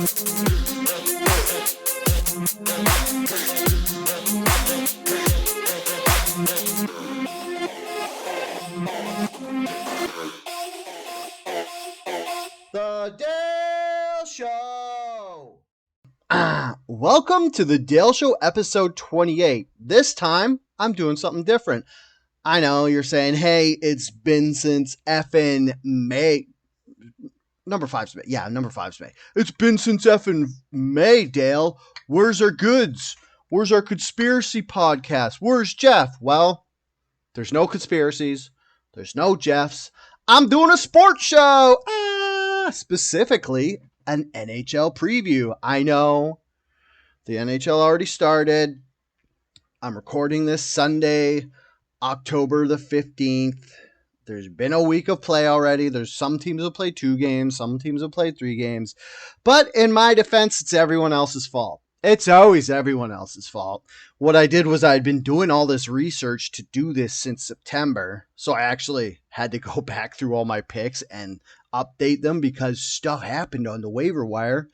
The Dale Show! Welcome to the Dale Show episode 28. This time, I'm doing something different. I know you're saying, hey, it's been since effing May. Number 5's May. Yeah, number 5's May. It's been since effing May, Dale. Where's our goods? Where's our conspiracy podcast? Where's Jeff? Well, there's no conspiracies. There's no Jeffs. I'm doing a sports show. Specifically, an NHL preview. I know the NHL already started. I'm recording this Sunday, October the 15th. There's been a week of play already. There's some teams have played 2 games. Some teams have played 3 games. But in my defense, it's everyone else's fault. It's always everyone else's fault. What I did was I'd been doing all this research to do this since September. So I actually had to go back through all my picks and update them because stuff happened on the waiver wire.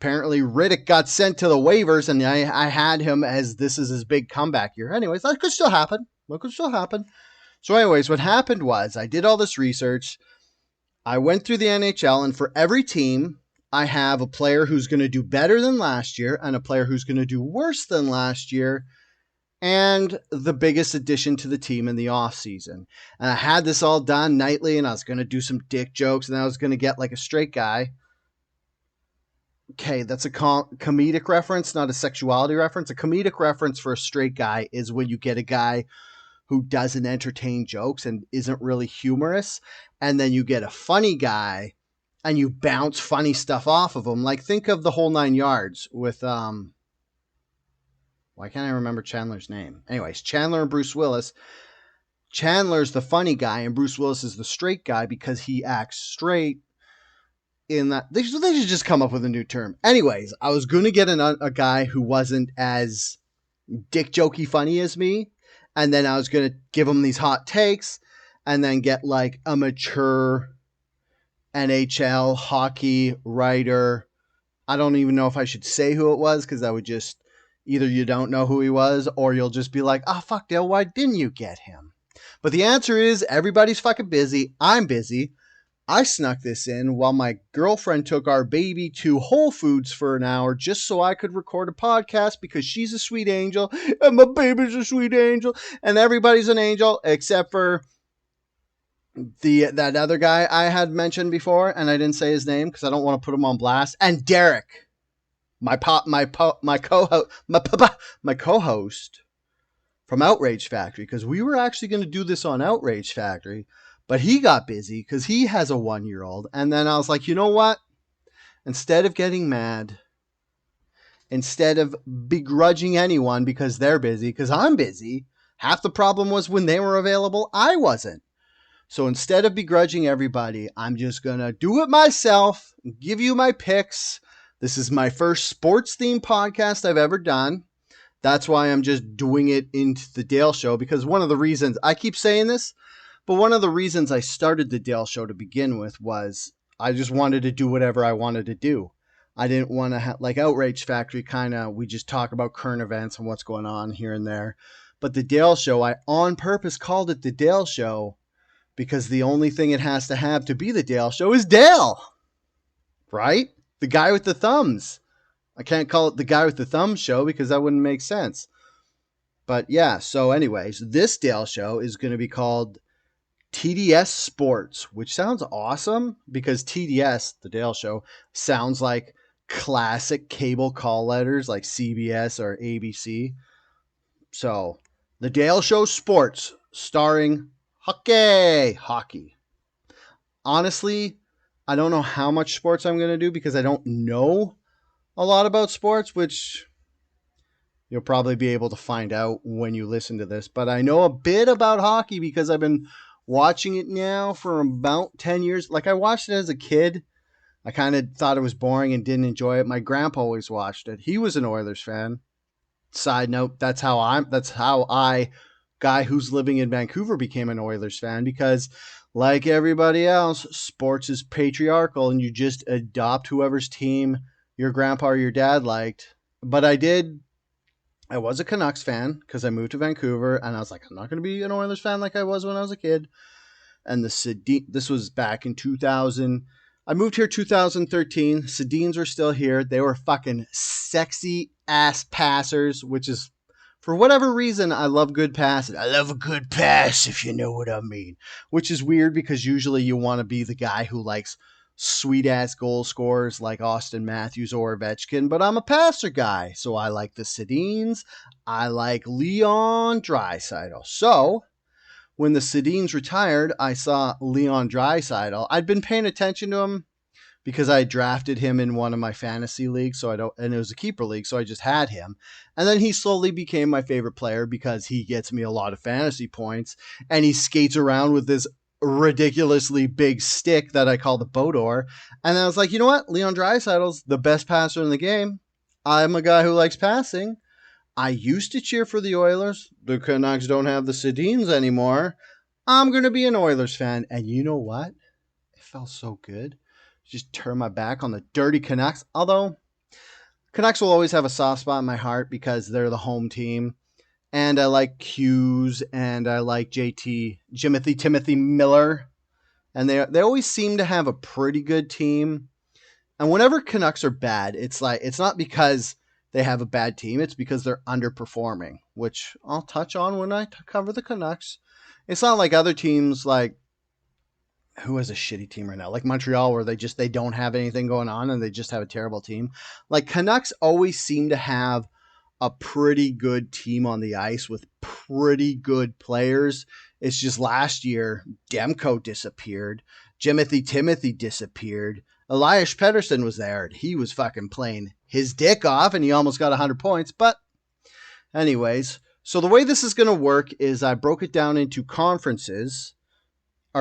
Apparently, Riddick got sent to the waivers, and I had him as this is his big comeback year. Anyways, that could still happen. What could still happen? So anyways, what happened was I did all this research. I went through the NHL, and for every team, I have a player who's going to do better than last year and a player who's going to do worse than last year, and the biggest addition to the team in the offseason. And I had this all done nightly, and I was going to do some dick jokes, and I was going to get like a straight guy. Okay, that's a comedic reference, not a sexuality reference. A comedic reference for a straight guy is when you get a guy who doesn't entertain jokes and isn't really humorous, and then you get a funny guy and you bounce funny stuff off of him. Like, think of the whole 9 yards with, why can't I remember Chandler's name? Anyways, Chandler and Bruce Willis. Chandler's the funny guy and Bruce Willis is the straight guy because he acts straight. In that, they should just come up with a new term. Anyways, I was going to get a guy who wasn't as dick jokey funny as me, and then I was going to give him these hot takes, and then get like a mature NHL hockey writer. I don't even know if I should say who it was, because I would just, either you don't know who he was, or you'll just be like, oh, fuck, Dale, why didn't you get him? But the answer is everybody's fucking busy. I'm busy. I snuck this in while my girlfriend took our baby to Whole Foods for an hour just so I could record a podcast because she's a sweet angel and my baby's a sweet angel and everybody's an angel except for that other guy I had mentioned before, and I didn't say his name because I don't want to put him on blast. And Derek, my co-host from Outrage Factory, because we were actually going to do this on Outrage Factory. But he got busy because he has a 1-year-old. And then I was like, you know what? Instead of getting mad, instead of begrudging anyone because they're busy, because I'm busy, half the problem was when they were available, I wasn't. So instead of begrudging everybody, I'm just going to do it myself, give you my picks. This is my first sports-themed podcast I've ever done. That's why I'm just doing it into the Dale Show, because one of the reasons, I keep saying this, but one of the reasons I started the Dale Show to begin with was I just wanted to do whatever I wanted to do. I didn't want to have, like Outrage Factory, kind of, we just talk about current events and what's going on here and there. But the Dale Show, I on purpose called it the Dale Show because the only thing it has to have to be the Dale Show is Dale, right? The guy with the thumbs. I can't call it the guy with the thumbs show because that wouldn't make sense. But yeah, so anyways, this Dale Show is going to be called TDS Sports, which sounds awesome because TDS, the Dale Show, sounds like classic cable call letters like CBS or ABC. So, the Dale Show Sports, starring hockey. Honestly, I don't know how much sports I'm going to do because I don't know a lot about sports, which you'll probably be able to find out when you listen to this. But I know a bit about hockey because I've been watching it now for about 10 years. Like, I watched it as a kid. I kind of thought it was boring and didn't enjoy it. My grandpa always watched it. He was an Oilers fan. Side note, that's how I, guy who's living in Vancouver, became an Oilers fan, because like everybody else, sports is patriarchal and you just adopt whoever's team your grandpa or your dad liked. But I was a Canucks fan because I moved to Vancouver and I was like, I'm not going to be an Oilers fan like I was when I was a kid. And this was back in 2000. I moved here 2013. Sedins were still here. They were fucking sexy ass passers, which is, for whatever reason, I love good passes. I love a good pass, if you know what I mean. Which is weird because usually you want to be the guy who likes sweet ass goal scorers like Austin Matthews or Ovechkin, but I'm a passer guy. So I like the Sedins. I like Leon Draisaitl. So when the Sedins retired, I saw Leon Draisaitl. I'd been paying attention to him because I drafted him in one of my fantasy leagues, and it was a keeper league, so I just had him. And then he slowly became my favorite player because he gets me a lot of fantasy points, and he skates around with this ridiculously big stick that I call the Bodor. And I was like, you know what? Leon Draisaitl's the best passer in the game. I'm a guy who likes passing. I used to cheer for the Oilers. The Canucks don't have the Sedins anymore. I'm going to be an Oilers fan. And you know what? It felt so good. Just turn my back on the dirty Canucks. Although, Canucks will always have a soft spot in my heart because they're the home team. And I like Hughes and I like Timothy Miller. And they always seem to have a pretty good team. And whenever Canucks are bad, it's not because they have a bad team. It's because they're underperforming, which I'll touch on when I cover the Canucks. It's not like other teams like, who has a shitty team right now? Like Montreal, where they don't have anything going on and they just have a terrible team. Like Canucks always seem to have a pretty good team on the ice with pretty good players. It's just last year, Demko disappeared. Timothy disappeared. Elias Pettersson was there, and he was fucking playing his dick off, and he almost got 100 points. But anyways, so the way this is going to work is I broke it down into divisions, I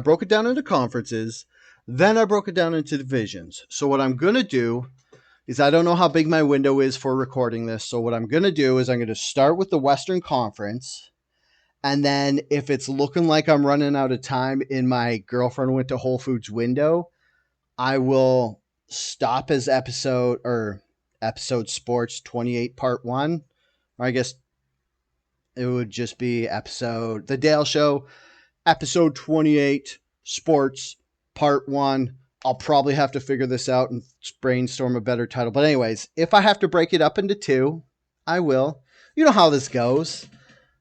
broke it down into conferences, then I broke it down into divisions. So what I'm going to do is, I don't know how big my window is for recording this, so what I'm going to do is I'm going to start with the Western Conference, and then if it's looking like I'm running out of time in my girlfriend went to Whole Foods window, I will stop as episode sports 28 part 1, or I guess it would just be the Dale Show, episode 28, sports, part 1. I'll probably have to figure this out and brainstorm a better title. But anyways, if I have to break it up into 2, I will. You know how this goes.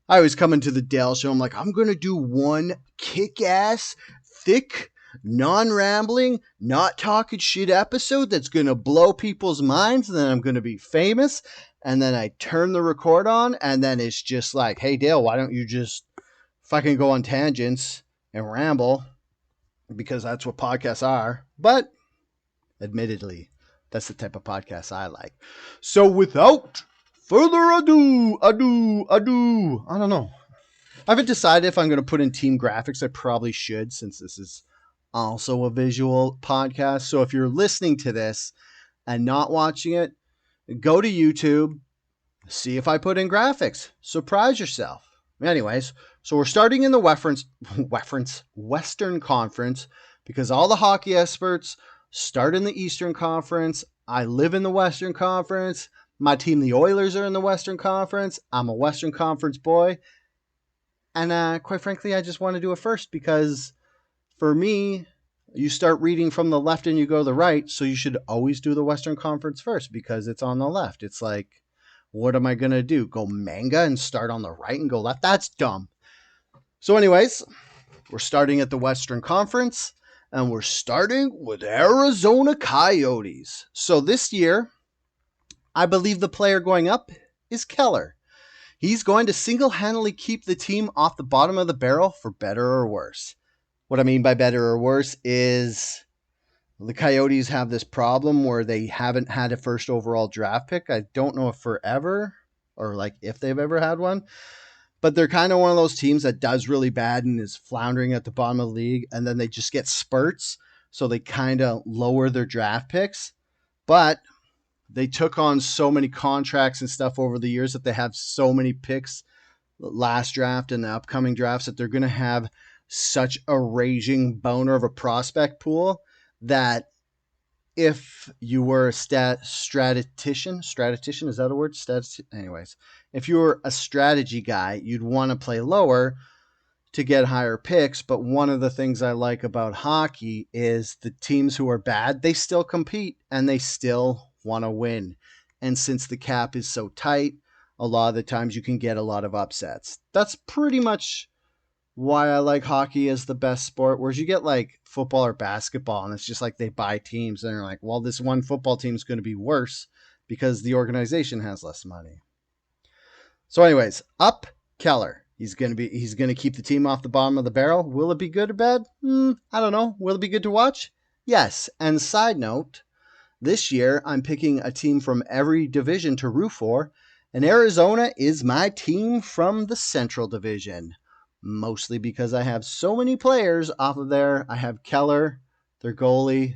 I always come into the Dale Show, I'm like, I'm going to do one kick-ass, thick, non-rambling, not talking shit episode that's going to blow people's minds, and then I'm going to be famous. And then I turn the record on, and then it's just like, hey, Dale, why don't you just fucking go on tangents and ramble? Because that's what podcasts are. But admittedly, that's the type of podcast I like. So without further ado, I don't know. I haven't decided if I'm going to put in team graphics. I probably should, since this is also a visual podcast. So if you're listening to this and not watching it, go to YouTube, see if I put in graphics. Surprise yourself. Anyways, so we're starting in the Western Conference, because all the hockey experts start in the Eastern Conference. I live in the Western Conference. My team, the Oilers, are in the Western Conference. I'm a Western Conference boy. And quite frankly, I just want to do it first because for me, you start reading from the left and you go to the right. So you should always do the Western Conference first because it's on the left. It's like, what am I going to do? Go manga and start on the right and go left? That's dumb. So anyways, we're starting at the Western Conference and we're starting with Arizona Coyotes. So this year, I believe the player going up is Keller. He's going to single-handedly keep the team off the bottom of the barrel for better or worse. What I mean by better or worse is the Coyotes have this problem where they haven't had a first overall draft pick. I don't know if forever or like if they've ever had one, but they're kind of one of those teams that does really bad and is floundering at the bottom of the league, and then they just get spurts, so they kind of lower their draft picks. But they took on so many contracts and stuff over the years that they have so many picks last draft and the upcoming drafts that they're going to have such a raging boner of a prospect pool that if you were a statistician, is that a word? Anyways, if you were a strategy guy, you'd want to play lower to get higher picks. But one of the things I like about hockey is the teams who are bad, they still compete and they still want to win. And since the cap is so tight, a lot of the times you can get a lot of upsets. That's pretty much why I like hockey as the best sport, whereas you get like football or basketball and it's just like they buy teams and they're like, well, this one football team is going to be worse because the organization has less money. So anyways, up Keller. He's going to keep the team off the bottom of the barrel. Will it be good or bad? I don't know. Will it be good to watch? Yes. And side note, this year I'm picking a team from every division to root for, and Arizona is my team from the Central Division. Mostly because I have so many players off of there. I have Keller, their goalie.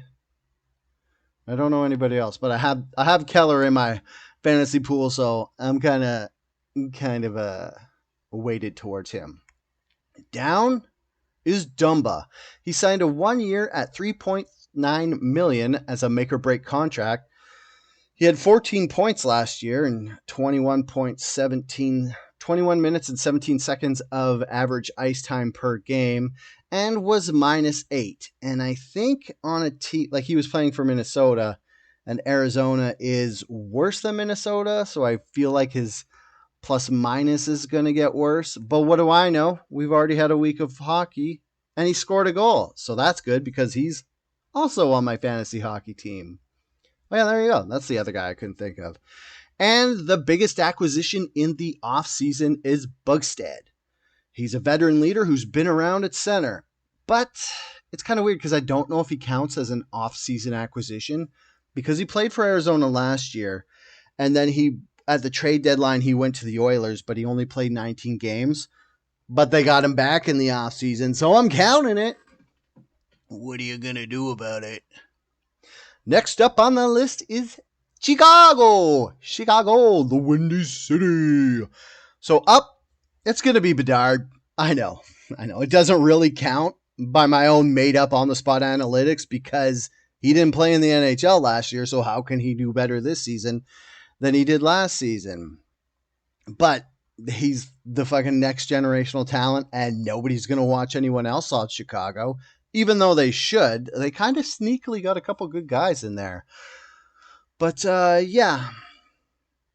I don't know anybody else, but I have Keller in my fantasy pool, so I'm kind of weighted towards him. Down is Dumba. He signed a 1 year at $3.9 million as a make or break contract. He had 14 points last year in 21 minutes and 17 seconds of average ice time per game and was -8. And I think on a team, like he was playing for Minnesota, and Arizona is worse than Minnesota, so I feel like his plus minus is going to get worse. But what do I know? We've already had a week of hockey, and he scored a goal. So that's good because he's also on my fantasy hockey team. Oh, yeah, there you go. That's the other guy I couldn't think of. And the biggest acquisition in the offseason is Bjugstead. He's a veteran leader who's been around at center. But it's kind of weird because I don't know if he counts as an offseason acquisition because he played for Arizona last year. And then at the trade deadline, he went to the Oilers, but he only played 19 games. But they got him back in the offseason, so I'm counting it. What are you going to do about it? Next up on the list is Chicago, the Windy City. So up, it's going to be Bedard. I know. It doesn't really count by my own made-up on-the-spot analytics because he didn't play in the NHL last year, so how can he do better this season than he did last season? But he's the fucking next generational talent, and nobody's going to watch anyone else on Chicago, even though they should. They kind of sneakily got a couple good guys in there. But, yeah.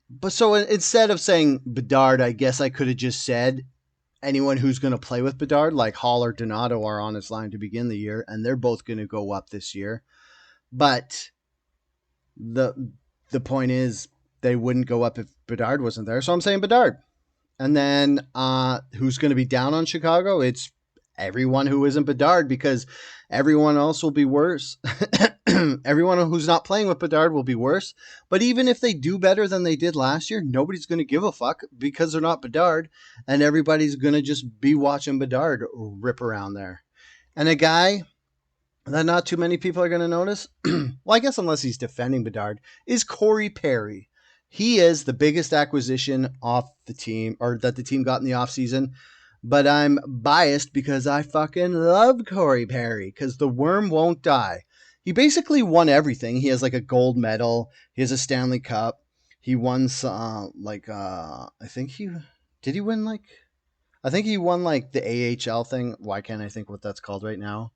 But so instead of saying Bedard, I guess I could have just said anyone who's going to play with Bedard, like Hall or Donato, are on his line to begin the year, and they're both going to go up this year. But the point is, they wouldn't go up if Bedard wasn't there. So I'm saying Bedard. And then who's going to be down on Chicago? It's everyone who isn't Bedard because everyone else will be worse. Everyone who's not playing with Bedard will be worse. But even if they do better than they did last year, nobody's going to give a fuck because they're not Bedard. And everybody's going to just be watching Bedard rip around there. And a guy that not too many people are going to notice, well, I guess unless he's defending Bedard, is Corey Perry. He is the biggest acquisition off the team, or that the team got in the offseason. But I'm biased because I fucking love Corey Perry because the worm won't die. He basically won everything. He has like a gold medal. He has a Stanley Cup. He won I think he won like the AHL thing. Why can't I think what that's called right now?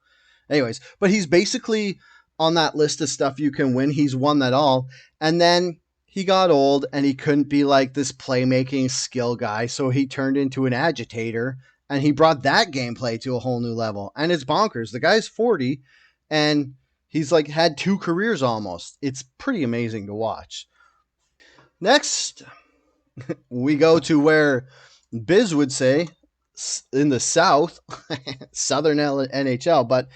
Anyways, but he's basically on that list of stuff you can win. He's won that all. And then he got old and he couldn't be like this playmaking skill guy. So he turned into an agitator and he brought that gameplay to a whole new level. And it's bonkers. The guy's 40 and he's like had 2 careers almost. It's pretty amazing to watch. Next, we go to where Biz would say in the South, Southern NHL, but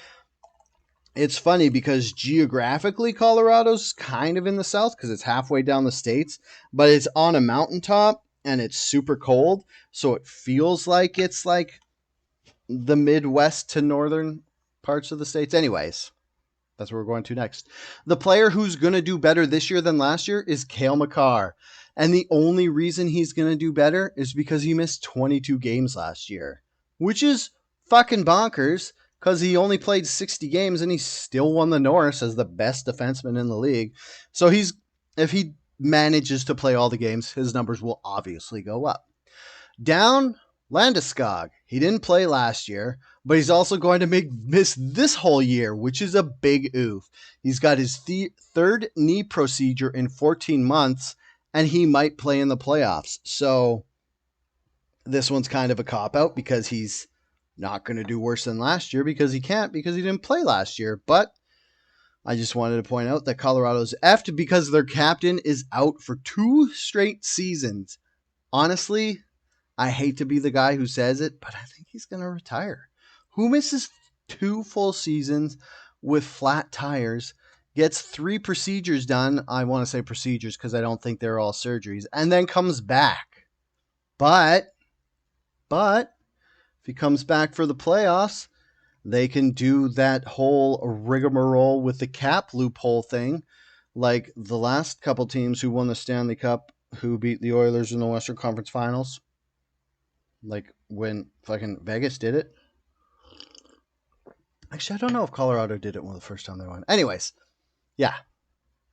it's funny because geographically Colorado's kind of in the South because it's halfway down the states, but it's on a mountaintop and it's super cold. So it feels like it's like the Midwest to northern parts of the states. Anyways, that's where we're going to next. The player who's going to do better this year than last year is Makar. And the only reason he's going to do better is because he missed 22 games last year, which is fucking bonkers because he only played 60 games and he still won the Norris as the best defenseman in the league. So if he manages to play all the games, his numbers will obviously go up. Down, Landeskog. He didn't play last year, but he's also going to miss this whole year, which is a big oof. He's got his third knee procedure in 14 months, and he might play in the playoffs. So this one's kind of a cop-out because he's not going to do worse than last year because he can't because he didn't play last year. But I just wanted to point out that Colorado's effed because their captain is out for 2 straight seasons. Honestly, I hate to be the guy who says it, but I think he's going to retire. Who misses 2 full seasons with flat tires, gets 3 procedures done? I want to say procedures because I don't think they're all surgeries, and then comes back. But if he comes back for the playoffs, they can do that whole rigmarole with the cap loophole thing, like the last couple teams who won the Stanley Cup, who beat the Oilers in the Western Conference Finals. Like when fucking Vegas did it. Actually, I don't know if Colorado did it the first time they won. Anyways, yeah.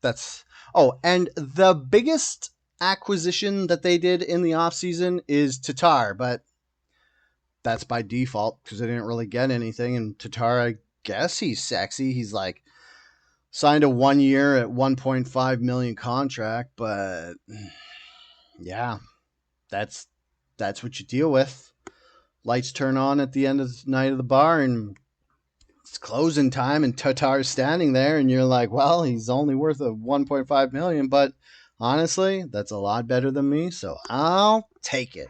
And the biggest acquisition that they did in the offseason is Tatar, but that's by default because they didn't really get anything. And Tatar, I guess he's sexy. He's like signed a 1 year at $1.5 million contract, but yeah, that's what you deal with. Lights turn on at the end of the night of the bar and it's closing time and Tatar's standing there and you're like, well, he's only worth a 1.5 million, but honestly, that's a lot better than me, so I'll take it.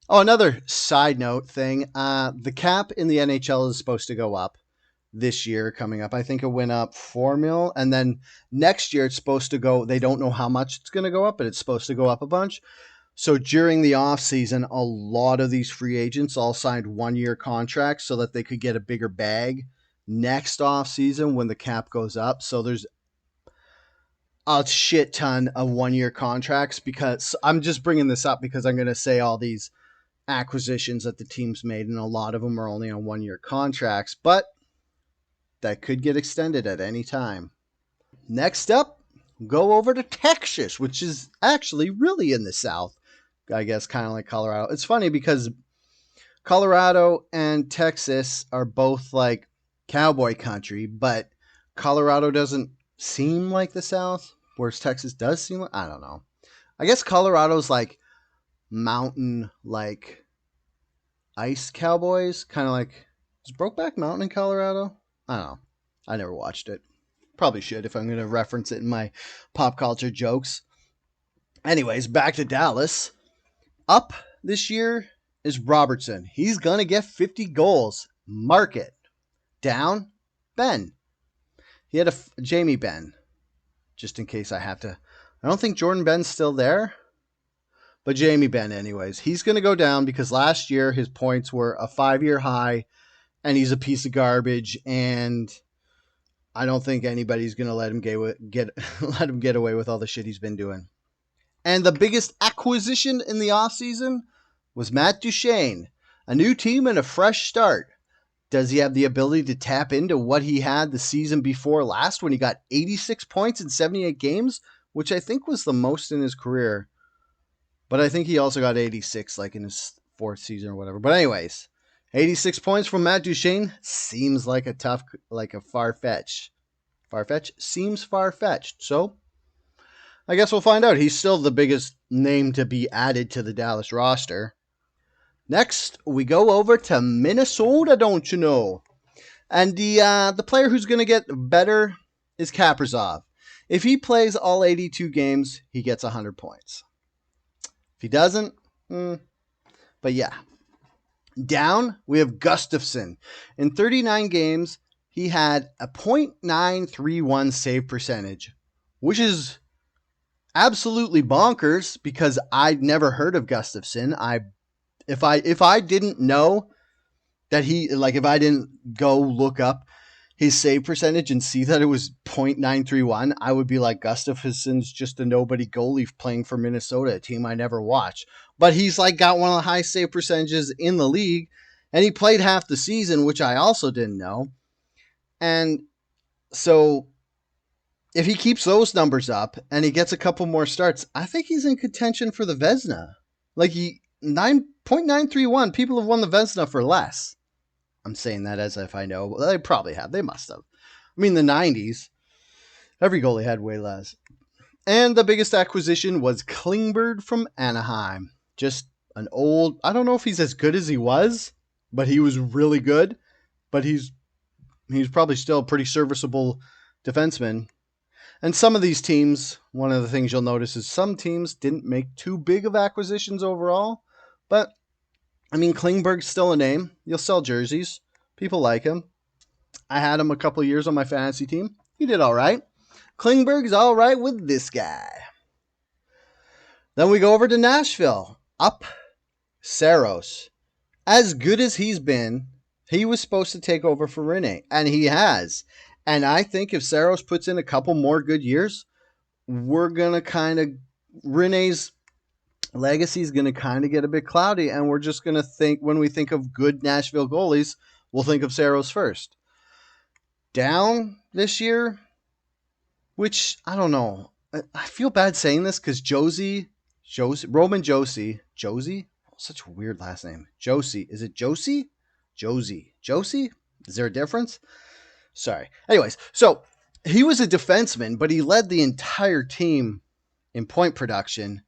Oh, another side note thing, the cap in the NHL is supposed to go up this year coming up. I think it went up 4 mil, and then next year it's supposed to go, they don't know how much it's going to go up, but it's supposed to go up a bunch. So during the offseason, a lot of these free agents all signed 1 year contracts so that they could get a bigger bag next offseason when the cap goes up. So there's a shit ton of 1 year contracts because I'm just bringing this up because I'm going to say all these acquisitions that the teams made, and a lot of them are only on 1 year contracts, but that could get extended at any time. Next up, go over to Texas, which is actually really in the South. I guess kind of like Colorado. It's funny because Colorado and Texas are both like cowboy country, but Colorado doesn't seem like the South, whereas Texas does seem like, I don't know. I guess Colorado's like mountain, like ice cowboys, kind of like, is Brokeback Mountain in Colorado? I don't know. I never watched it. Probably should if I'm going to reference it in my pop culture jokes. Anyways, back to Dallas. Up this year is Robertson. He's going to get 50 goals. Mark it. Down, Benn. He had a Jamie Benn, just in case I have to. I don't think Jordan Benn's still there, but Jamie Benn anyways. He's going to go down because last year his points were a 5-year high, and he's a piece of garbage, and I don't think anybody's going to let him get away with all the shit he's been doing. And the biggest acquisition in the offseason was Matt Duchene. A new team and a fresh start. Does he have the ability to tap into what he had the season before last when he got 86 points in 78 games, which I think was the most in his career. But I think he also got 86 like in his 4th season or whatever. But anyways, 86 points from Matt Duchene seems like a far-fetched. Far-fetched? Seems far-fetched. So I guess we'll find out. He's still the biggest name to be added to the Dallas roster. Next, we go over to Minnesota, don't you know? And the player who's going to get better is Kaprizov. If he plays all 82 games, he gets 100 points. If he doesn't, but yeah. Down, we have Gustavsen. In 39 games, he had a .931 save percentage, which is absolutely bonkers because I'd never heard of Gustavsen. If I didn't know that if I didn't go look up his save percentage and see that it was .931, I would be like, Gustavsen's just a nobody goalie playing for Minnesota, a team I never watch. But he's like got one of the highest save percentages in the league, and he played half the season, which I also didn't know. And so if he keeps those numbers up and he gets a couple more starts, I think he's in contention for the Vezina. Like 9.931, people have won the Vezina for less. I'm saying that as if I know. They probably have. They must have. I mean, the 90s, every goalie had way less. And the biggest acquisition was Klingberg from Anaheim. Just an old, I don't know if he's as good as he was, but he was really good. But he's probably still a pretty serviceable defenseman. And some of these teams, one of the things you'll notice is some teams didn't make too big of acquisitions overall. But, I mean, Klingberg's still a name. You'll sell jerseys. People like him. I had him a couple of years on my fantasy team. He did all right. Klingberg's all right with this guy. Then we go over to Nashville. Up Saros. As good as he's been, he was supposed to take over for Rinne, and he has. And I think if Saros puts in a couple more good years, we're going to kind of, Rinne's legacy is going to kind of get a bit cloudy, and we're just going to think, when we think of good Nashville goalies, we'll think of Saros first. Down this year, which, I don't know. I feel bad saying this because Roman Josi, such a weird last name. Josi, is it Josi? Josi? Is there a difference? Sorry. Anyways, so he was a defenseman, but he led the entire team in point production,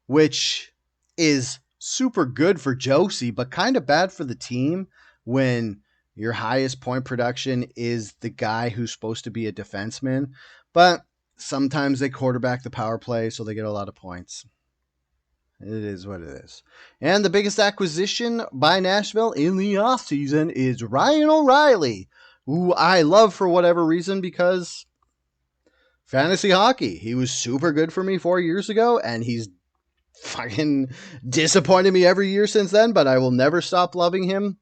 which is super good for Josi, but kind of bad for the team when your highest point production is the guy who's supposed to be a defenseman. But sometimes they quarterback the power play, so they get a lot of points. It is what it is. And the biggest acquisition by Nashville in the offseason is Ryan O'Reilly, who I love for whatever reason because fantasy hockey. He was super good for me 4 years ago, and he's fucking disappointed me every year since then, but I will never stop loving him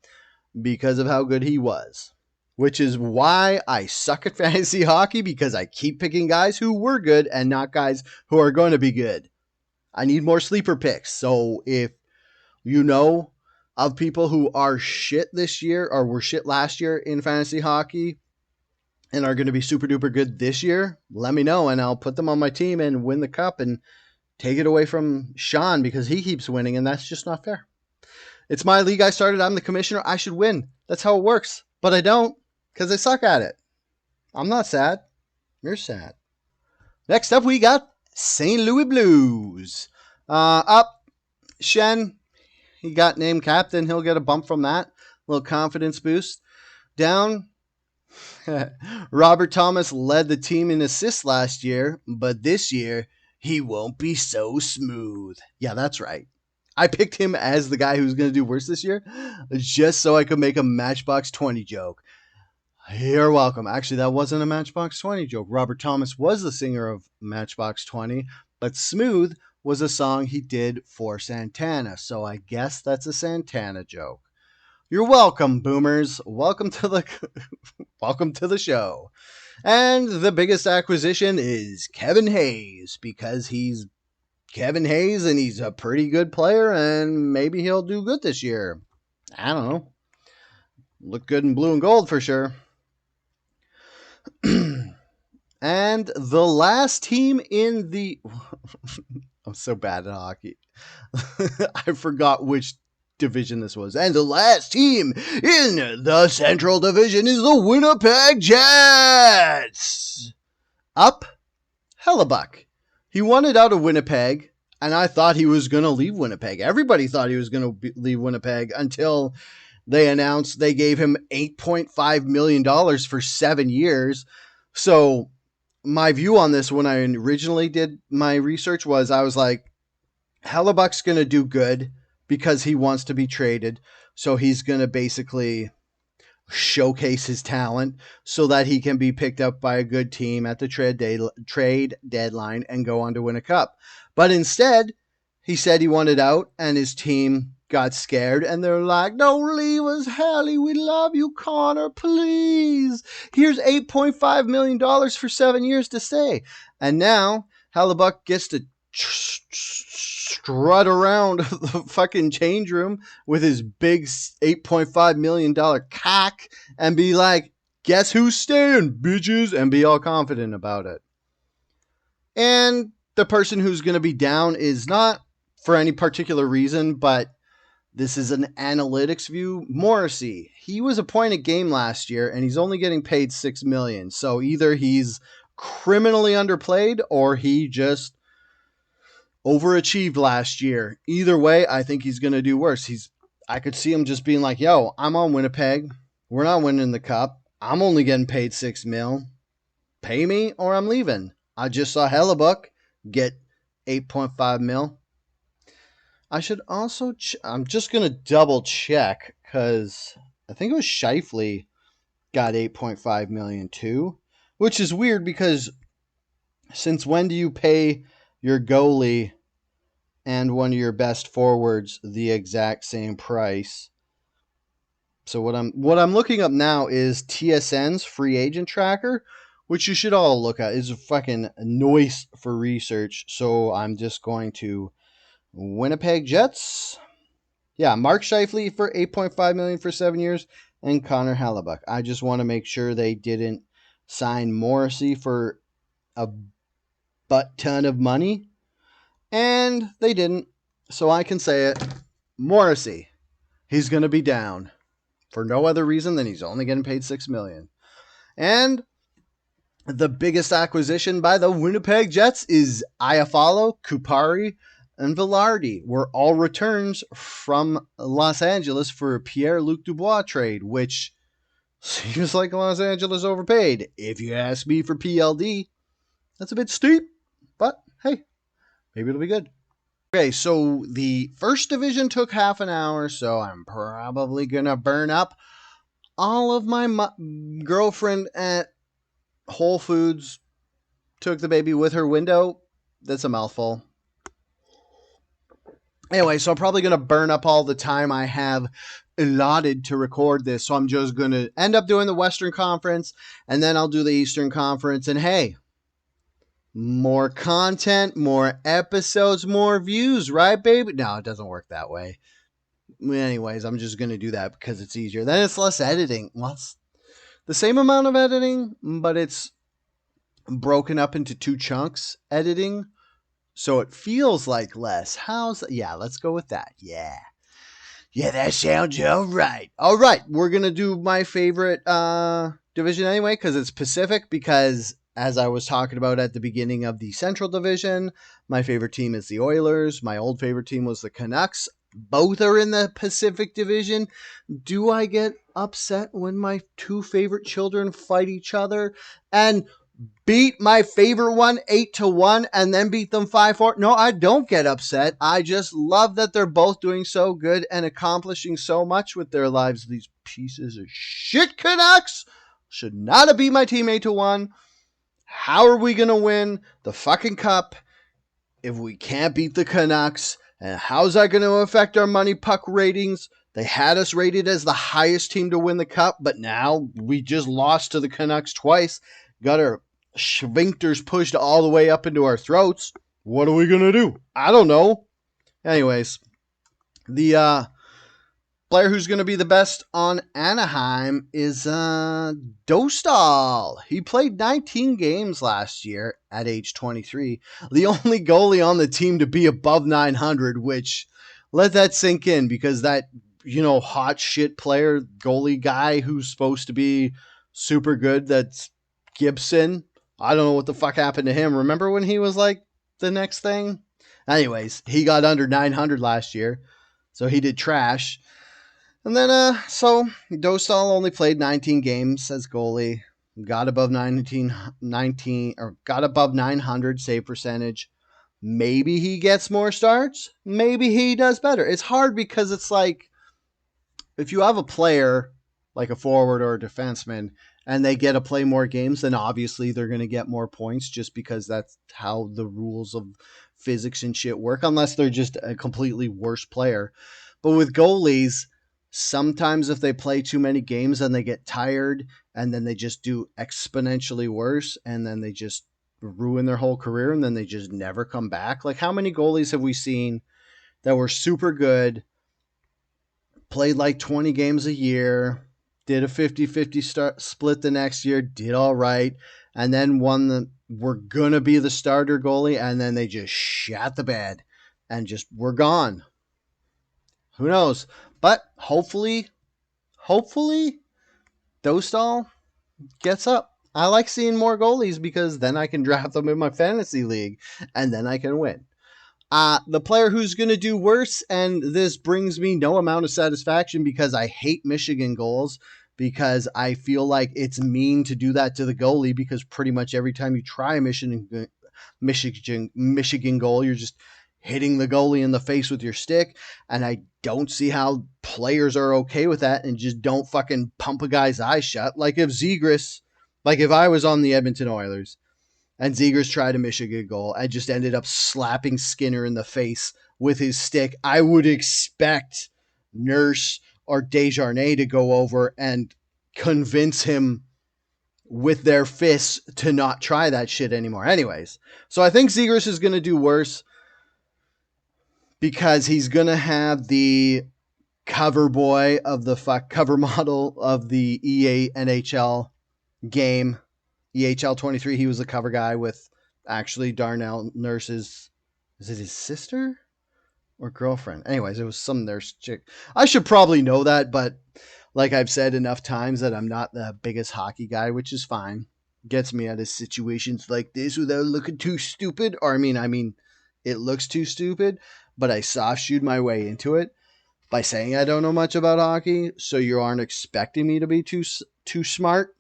because of how good he was. Which is why I suck at fantasy hockey, because I keep picking guys who were good and not guys who are going to be good. I need more sleeper picks. So if you know of people who are shit this year or were shit last year in fantasy hockey and are going to be super duper good this year, let me know and I'll put them on my team and win the cup and take it away from Sean because he keeps winning, and that's just not fair. It's my league I started. I'm the commissioner. I should win. That's how it works. But I don't because I suck at it. I'm not sad. You're sad. Next up, we got St. Louis Blues. Up, Shen. He got named captain. He'll get a bump from that. A little confidence boost. Down, Robert Thomas led the team in assists last year, but this year, he won't be so smooth. Yeah, that's right. I picked him as the guy who's going to do worse this year, just so I could make a Matchbox 20 joke. You're welcome. Actually, that wasn't a Matchbox 20 joke. Robert Thomas was the singer of Matchbox 20, but Smooth was a song he did for Santana, so I guess that's a Santana joke. You're welcome, boomers. Welcome to the show. And the biggest acquisition is Kevin Hayes, because he's Kevin Hayes and he's a pretty good player, and maybe he'll do good this year. I don't know. Look good in blue and gold for sure. And the last team in the... I'm so bad at hockey. I forgot which division this was. And the last team in the Central Division is the Winnipeg Jets. Up, Hellebuck. He wanted out of Winnipeg, and I thought he was going to leave Winnipeg. Everybody thought he was going to leave Winnipeg until they announced they gave him $8.5 million for 7 years. So my view on this when I originally did my research was I was like, Hellebuck's going to do good because he wants to be traded. So he's going to basically showcase his talent so that he can be picked up by a good team at the trade deadline and go on to win a cup. But instead, he said he wanted out, and his team got scared and they're like, "Don't leave us, Hallie. We love you, Connor. Please. Here's $8.5 million for 7 years to stay." And now Hellebuck gets to strut around the fucking change room with his big $8.5 million cock and be like, "Guess who's staying, bitches?" and be all confident about it. And the person who's going to be down is not for any particular reason, but this is an analytics view. Morrissey. He was a point a game last year, and he's only getting paid $6 million. So either he's criminally underplayed or he just overachieved last year. Either way, I think he's going to do worse. I could see him just being like, "Yo, I'm on Winnipeg. We're not winning the cup. I'm only getting paid $6 million. Pay me or I'm leaving." I just saw Hellebuck get $8.5 million. I should also, I'm just going to double check because I think it was Scheifele got $8.5 million too, which is weird because since when do you pay your goalie and one of your best forwards the exact same price? So what I'm looking up now is TSN's free agent tracker, which you should all look at. It's a fucking noise for research. So I'm just going to Winnipeg Jets. Yeah, Mark Scheifele for $8.5 million for 7 years and Connor Hellebuck. I just want to make sure they didn't sign Morrissey for a butt ton of money. And they didn't. So I can say it. Morrissey, he's going to be down for no other reason than he's only getting paid $6 million. And the biggest acquisition by the Winnipeg Jets is Iafallo, Kupari, and Velarde were all returns from Los Angeles for a Pierre-Luc Dubois trade, which seems like Los Angeles overpaid. If you ask me for PLD, that's a bit steep, but hey, maybe it'll be good. Okay, so the first division took half an hour, so I'm probably going to burn up all of my girlfriend at Whole Foods took the baby with her window. That's a mouthful. Anyway, so I'm probably going to burn up all the time I have allotted to record this. So I'm just going to end up doing the Western Conference, and then I'll do the Eastern Conference. And hey, more content, more episodes, more views, right, baby? No, it doesn't work that way. Anyways, I'm just going to do that because it's easier. Then it's less editing. Well, it's the same amount of editing, but it's broken up into 2 chunks editing. So it feels like less. Yeah, let's go with that. Yeah, that sounds all right. All right, we're going to do my favorite division anyway because it's Pacific, because as I was talking about at the beginning of the Central Division, my favorite team is the Oilers. My old favorite team was the Canucks. Both are in the Pacific Division. Do I get upset when my 2 favorite children fight each other and beat my favorite one 8-1 and then beat them 5-4? No, I don't get upset. I just love that they're both doing so good and accomplishing so much with their lives. These pieces of shit Canucks should not have beat my team 8-1. How are we going to win the fucking cup if we can't beat the Canucks? And how's that going to affect our money puck ratings? They had us rated as the highest team to win the cup, but now we just lost to the Canucks twice. Got our sphincters pushed all the way up into our throats. What are we going to do? I don't know. Anyways, the player who's going to be the best on Anaheim is Dostal. He played 19 games last year at age 23. The only goalie on the team to be above 900, which let that sink in, because that, hot shit player, goalie guy who's supposed to be super good, that's Gibson. I don't know what the fuck happened to him. Remember when he was like the next thing? Anyways, he got under 900 last year, so he did trash. And then, so Dostal only played 19 games as goalie, got above 900 save percentage. Maybe he gets more starts. Maybe he does better. It's hard because it's like, if you have a player like a forward or a defenseman and they get to play more games, then obviously they're going to get more points, just because that's how the rules of physics and shit work, unless they're just a completely worse player. But with goalies, sometimes if they play too many games and they get tired and then they just do exponentially worse and then they just ruin their whole career and then they just never come back. Like, how many goalies have we seen that were super good, played like 20 games a year, did a 50-50 split the next year, did all right, and then were going to be the starter goalie, and then they just shat the bed and just were gone. Who knows? But hopefully, Dostal gets up. I like seeing more goalies because then I can draft them in my fantasy league, and then I can win. The player who's going to do worse, and this brings me no amount of satisfaction because I hate Michigan goals, because I feel like it's mean to do that to the goalie, because pretty much every time you try a Michigan goal, you're just hitting the goalie in the face with your stick, and I don't see how players are okay with that and just don't fucking pump a guy's eyes shut. Like if I was on the Edmonton Oilers and Zegras tried a Michigan goal and just ended up slapping Skinner in the face with his stick, I would expect Nurse or Desjardins to go over and convince him with their fists to not try that shit anymore. Anyways, so I think Zegras is going to do worse because he's going to have the cover boy of the cover model of the EA NHL game. EHL 23, he was the cover guy with actually Darnell Nurse's, is it his sister or girlfriend? Anyways, it was some nurse chick. I should probably know that, but like I've said enough times that I'm not the biggest hockey guy, which is fine. Gets me out of situations like this without looking too stupid. Or I mean, it looks too stupid, but I soft shoot my way into it by saying I don't know much about hockey, so you aren't expecting me to be too smart.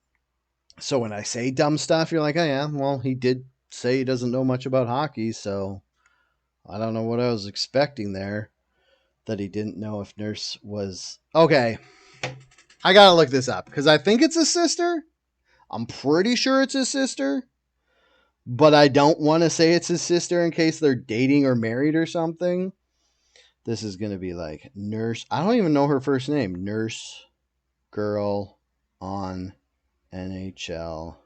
So when I say dumb stuff, you're like, oh yeah, well, he did say he doesn't know much about hockey, so I don't know what I was expecting there, that he didn't know if Nurse was... Okay, I gotta look this up, because I think it's his sister. I'm pretty sure it's his sister, but I don't want to say it's his sister in case they're dating or married or something. This is going to be like Nurse... I don't even know her first name. Nurse girl on NHL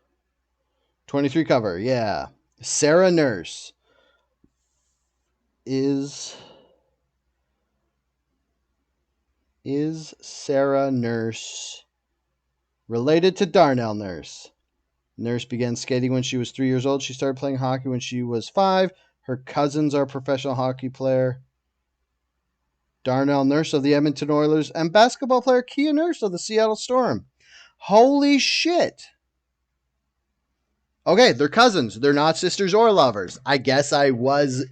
23 cover. Yeah. Sarah Nurse. Is Sarah Nurse related to Darnell Nurse? Nurse began skating when she was 3 years old. She started playing hockey when she was 5. Her cousins are professional hockey player Darnell Nurse of the Edmonton Oilers and basketball player Kia Nurse of the Seattle Storm. Holy shit. Okay, they're cousins. They're not sisters or lovers. I guess I was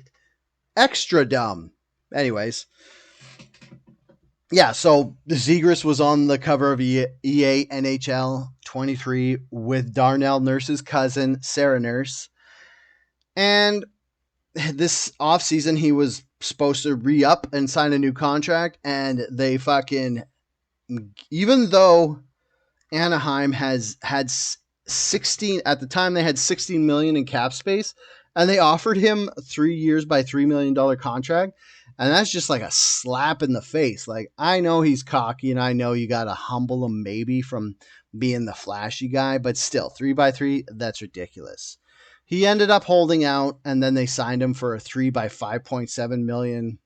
extra dumb. Anyways. Yeah, so Zegras was on the cover of EA NHL 23 with Darnell Nurse's cousin, Sarah Nurse. And this offseason, he was supposed to re-up and sign a new contract. And they fucking... Even though Anaheim has had 16... At the time, they had $16 million in cap space. And they offered him 3 years by $3 million contract. And that's just like a slap in the face. Like, I know he's cocky and I know you got to humble him maybe from being the flashy guy, but still 3 by 3, that's ridiculous. He ended up holding out and then they signed him for a 3 by $5.7 million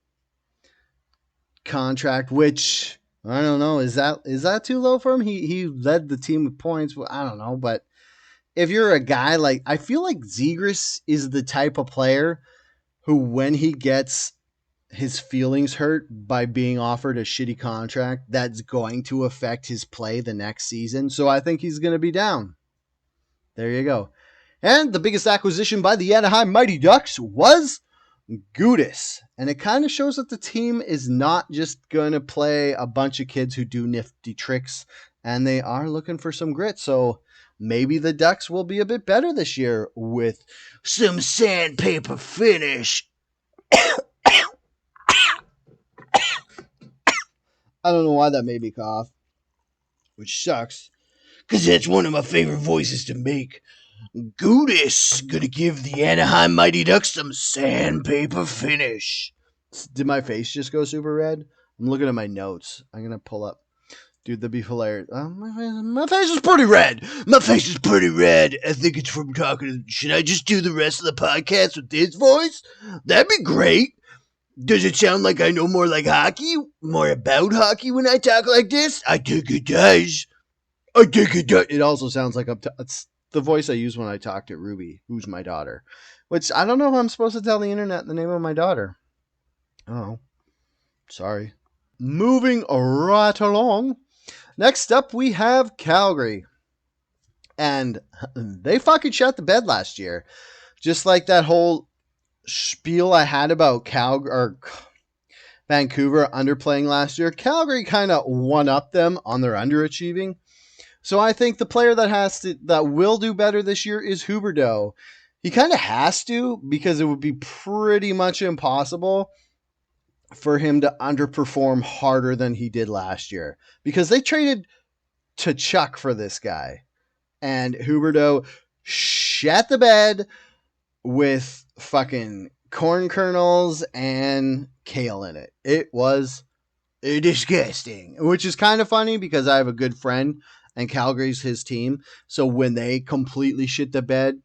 contract, which I don't know. Is that too low for him? He led the team with points. Well, I don't know, but if you're a guy like, I feel like Zegras is the type of player who, when he gets his feelings hurt by being offered a shitty contract, that's going to affect his play the next season. So I think he's going to be down. There you go. And the biggest acquisition by the Anaheim Mighty Ducks was Gudas. And it kind of shows that the team is not just going to play a bunch of kids who do nifty tricks, and they are looking for some grit. So maybe the Ducks will be a bit better this year with some sandpaper finish. I don't know why that made me cough, which sucks, because that's one of my favorite voices to make. Gudas gonna give the Anaheim Mighty Ducks some sandpaper finish. Did my face just go super red? I'm looking at my notes. I'm going to pull up. Dude, that'd be hilarious. My face is pretty red. My face is pretty red. I think it's from talking. Should I just do the rest of the podcast with his voice? That'd be great. Does it sound like I know more like hockey? More about hockey when I talk like this? I think it does. It also sounds like it's the voice I use when I talk to Ruby, who's my daughter. Which I don't know if I'm supposed to tell the internet the name of my daughter. Oh, sorry. Moving right along. Next up, we have Calgary. And they fucking shut the bed last year. Just like that whole spiel I had about Vancouver underplaying last year. Calgary kind of one-upped them on their underachieving. So I think the player that will do better this year is Huberdeau. He kind of has to, because it would be pretty much impossible for him to underperform harder than he did last year, because they traded Tkachuk for this guy, and Huberdeau shat the bed with fucking corn kernels and kale in it. It was disgusting, which is kind of funny because I have a good friend and Calgary's his team. So when they completely shit the bed,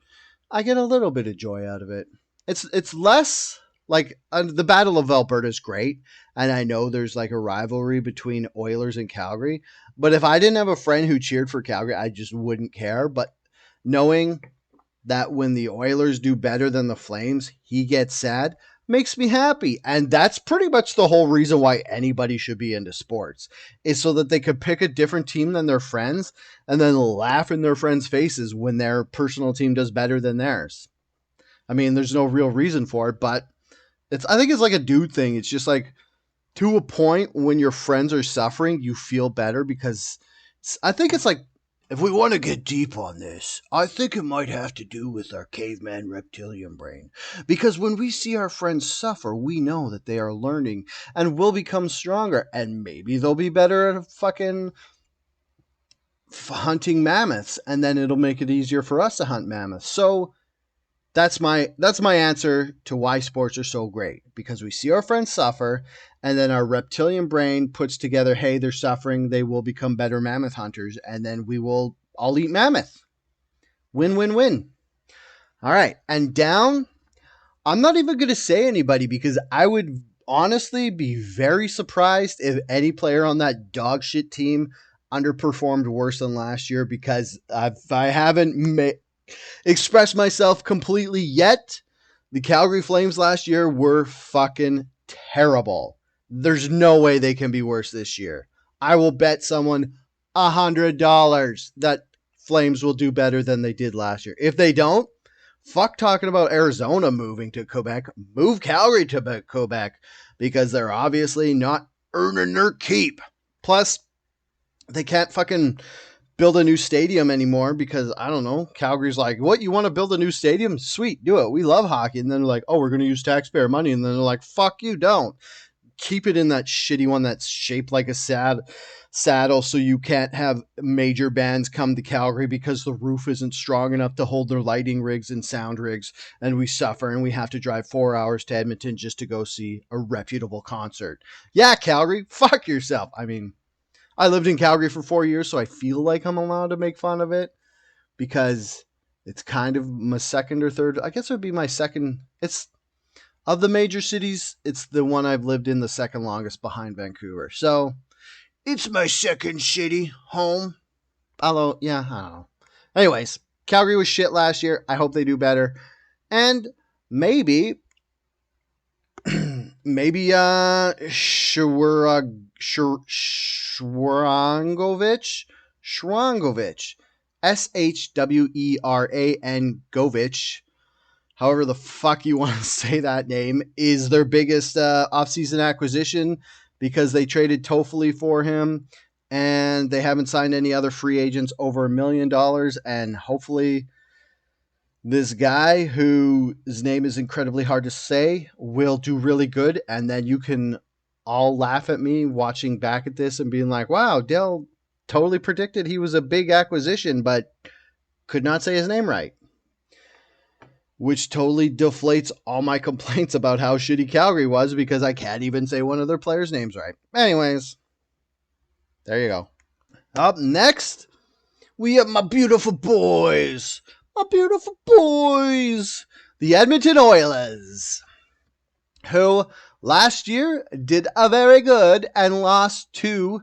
I get a little bit of joy out of it. It's less like the Battle of Alberta is great, and I know there's like a rivalry between Oilers and Calgary. But if I didn't have a friend who cheered for Calgary, I just wouldn't care. But knowing that when the Oilers do better than the Flames, he gets sad, makes me happy. And that's pretty much the whole reason why anybody should be into sports, is so that they could pick a different team than their friends and then laugh in their friends' faces when their personal team does better than theirs. I mean, there's no real reason for it, but I think it's like a dude thing. It's just like, to a point, when your friends are suffering, you feel better, because I think it's like, if we want to get deep on this, I think it might have to do with our caveman reptilian brain. Because when we see our friends suffer, we know that they are learning and will become stronger. And maybe they'll be better at fucking hunting mammoths. And then it'll make it easier for us to hunt mammoths. So that's my answer to why sports are so great. Because we see our friends suffer, and then our reptilian brain puts together, hey, they're suffering, they will become better mammoth hunters, and then we will all eat mammoth. Win, win, win. All right, and down, I'm not even going to say anybody, because I would honestly be very surprised if any player on that dog shit team underperformed worse than last year, because if I haven't expressed myself completely yet, the Calgary Flames last year were fucking terrible. There's no way they can be worse this year. I will bet someone $100 that Flames will do better than they did last year. If they don't, fuck talking about Arizona moving to Quebec. Move Calgary to Quebec, because they're obviously not earning their keep. Plus, they can't fucking build a new stadium anymore, because I don't know, Calgary's like, what, you want to build a new stadium? Sweet, do it. We love hockey. And then they're like, oh, we're going to use taxpayer money. And then they're like, fuck you, don't. Keep it in that shitty one that's shaped like a saddle, so you can't have major bands come to Calgary because the roof isn't strong enough to hold their lighting rigs and sound rigs, and we suffer, and we have to drive 4 hours to Edmonton just to go see a reputable concert. Yeah, Calgary, fuck yourself. I mean, I lived in Calgary for 4 years, so I feel like I'm allowed to make fun of it, because it's kind of my second or third. I guess it would be my second. It's of the major cities, it's the one I've lived in the second longest behind Vancouver. So it's my second city home. Although, yeah, I don't know. Anyways, Calgary was shit last year. I hope they do better. And maybe Shrangovich, Shweran Govich, however the fuck you want to say that name, is their biggest offseason acquisition, because they traded Toffoli for him, and they haven't signed any other free agents over $1 million. And hopefully this guy, whose name is incredibly hard to say, will do really good. And then you can all laugh at me watching back at this and being like, wow, Dale totally predicted he was a big acquisition, but could not say his name right. which totally deflates all my complaints about how shitty Calgary was because I can't even say one of their players' names right. Anyways, there you go. Up next, we have my beautiful boys. My beautiful boys. The Edmonton Oilers, who last year did a very good and lost to